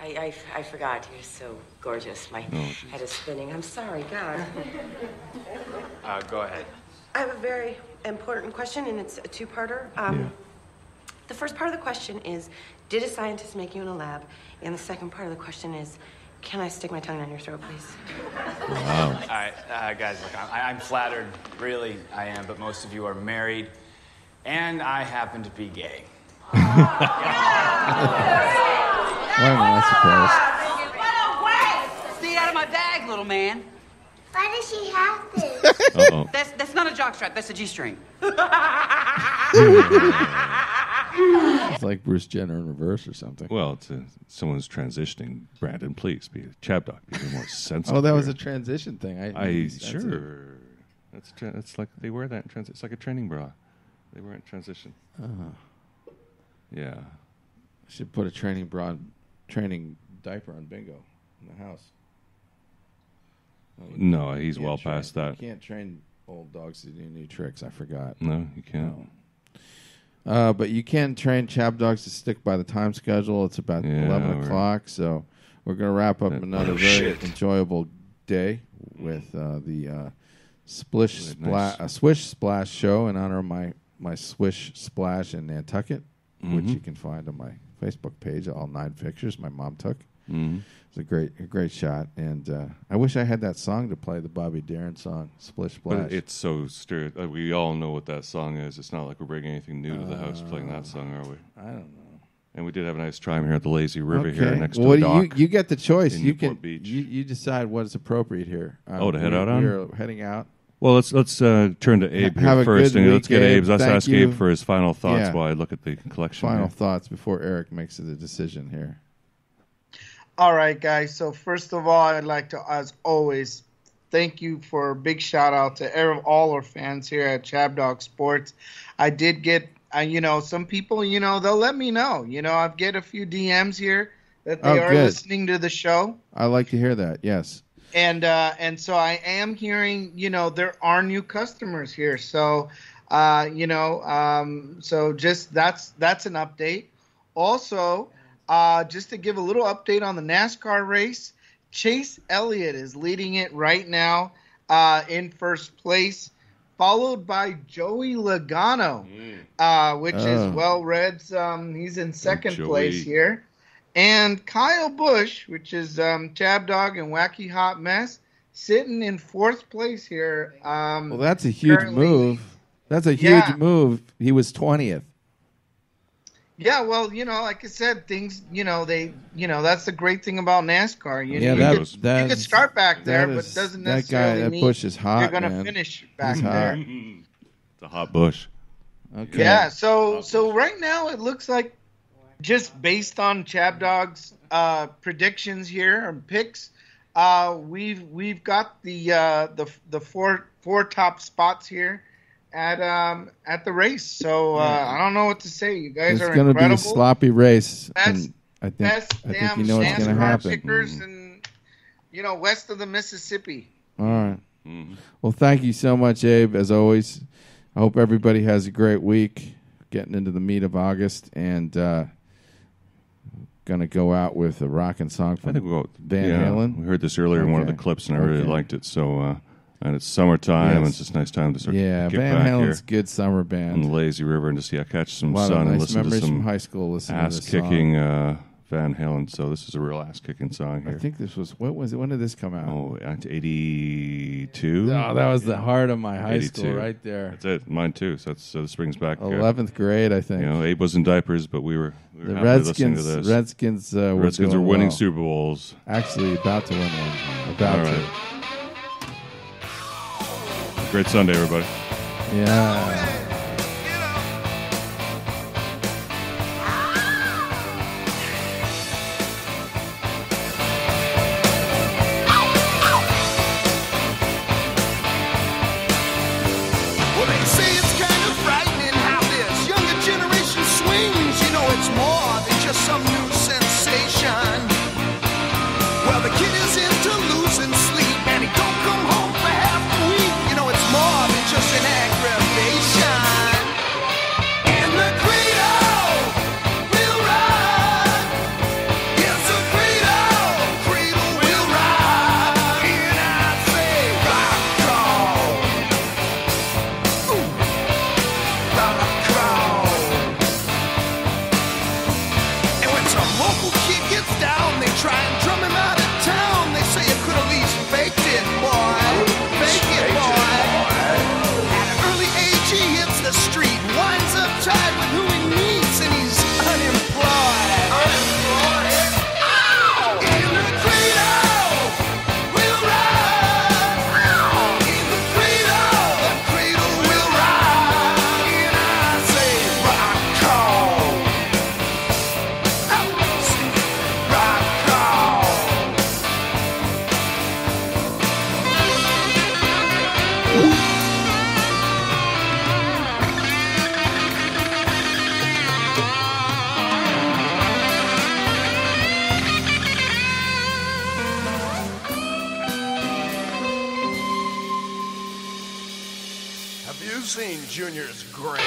I forgot. You're so gorgeous. My head is spinning. I'm sorry, God. Go ahead. I have a very important question, and it's a two-parter. The first part of the question is, did a scientist make you in a lab? And the second part of the question is, can I stick my tongue down your throat, please? Wow. All right, guys, look, I'm flattered. Really, I am. But most of you are married, and I happen to be gay. Why am I surprised? Stay out of my bag, little man. Why does she have this? Uh-oh. That's not a jockstrap. That's a G-string. It's like Bruce Jenner in reverse or something. Well, it's someone's transitioning. Brandon, please be a ChabDog. Be more sensitive. Oh, that was here. a transition thing. Sure. That's like they wear that in transit. It's like a training bra. They wear it in transition. Yeah. I should put a training diaper on Bingo in the house. No, he's well past that. You can't train old dogs to do new tricks. I forgot. No, you can't. No. But you can train ChabDogs to stick by the time schedule. It's about 11 o'clock, so we're going to wrap up another very enjoyable day with the Swish Splash show in honor of my Swish Splash in Nantucket, which you can find on my Facebook page. All 9 pictures my mom took. It's a great shot, and I wish I had that song to play, the Bobby Darin song, Splish Splash. But it's so we all know what that song is. It's not like we're bringing anything new to the house playing that song, are we? I don't know. And we did have a nice time here at the Lazy River here next to the dock. You get the choice. In You Newport can Beach. you decide what is appropriate here. To head out on? We're heading out. Well, let's turn to Abe here first, and let's get Abe's. Let's ask Abe for his final thoughts while I look at the collection. Final thoughts before Eric makes the decision here. All right, guys. So first of all, I'd like to, as always, thank you for a big shout out to all our fans here at ChabDog Sports. I did get, some people, they'll let me know. I've get a few DMs here that they are listening to the show. I like to hear that. Yes. And so I am hearing, there are new customers here. So, so just that's an update. Also, just to give a little update on the NASCAR race, Chase Elliott is leading it right now in first place, followed by Joey Logano, which is Red's. He's in second place here. And Kyle Busch, which is ChabDog and Wacky Hot Mess, sitting in fourth place here. Well, that's a huge move. That's a huge move. He was 20th. Yeah, well, like I said, things, that's the great thing about NASCAR. You could start back there, but it doesn't necessarily mean Busch is hot, you're going to finish back there. It's a hot Busch. Okay. Yeah, so right now it looks like, just based on ChabDog's predictions here and picks, we've got the four top spots here at the race. So I don't know what to say. You guys are incredible. It's going to be a sloppy race. I think you know what's going to happen. Pickers and west of the Mississippi. All right. Well, thank you so much, Abe. As always, I hope everybody has a great week. Getting into the meat of August, and going to go out with a rockin' song from Van Halen. We heard this earlier in one of the clips, and I really liked it. So, and it's summertime, and it's just a nice time to sort of get Van back Halen's here good summer band on the Lazy River and just catch some sun and nice listen to some from high school. ass-kicking Van Halen. So this is a real ass-kicking song here. I think this was what was it? When did this come out? Oh, 82. No, that was the heart of my high school right there. That's it. Mine too. So this brings back 11th grade, I think. Abe was in diapers, but we were the happy listening to this. Redskins were winning Super Bowls. Actually, about to win one. About to. Great Sunday, everybody. Yeah. Some new sensation. Well, the kid is into losing sleep, and he don't come home for half a week. It's more than just an aggravation. Junior's grades.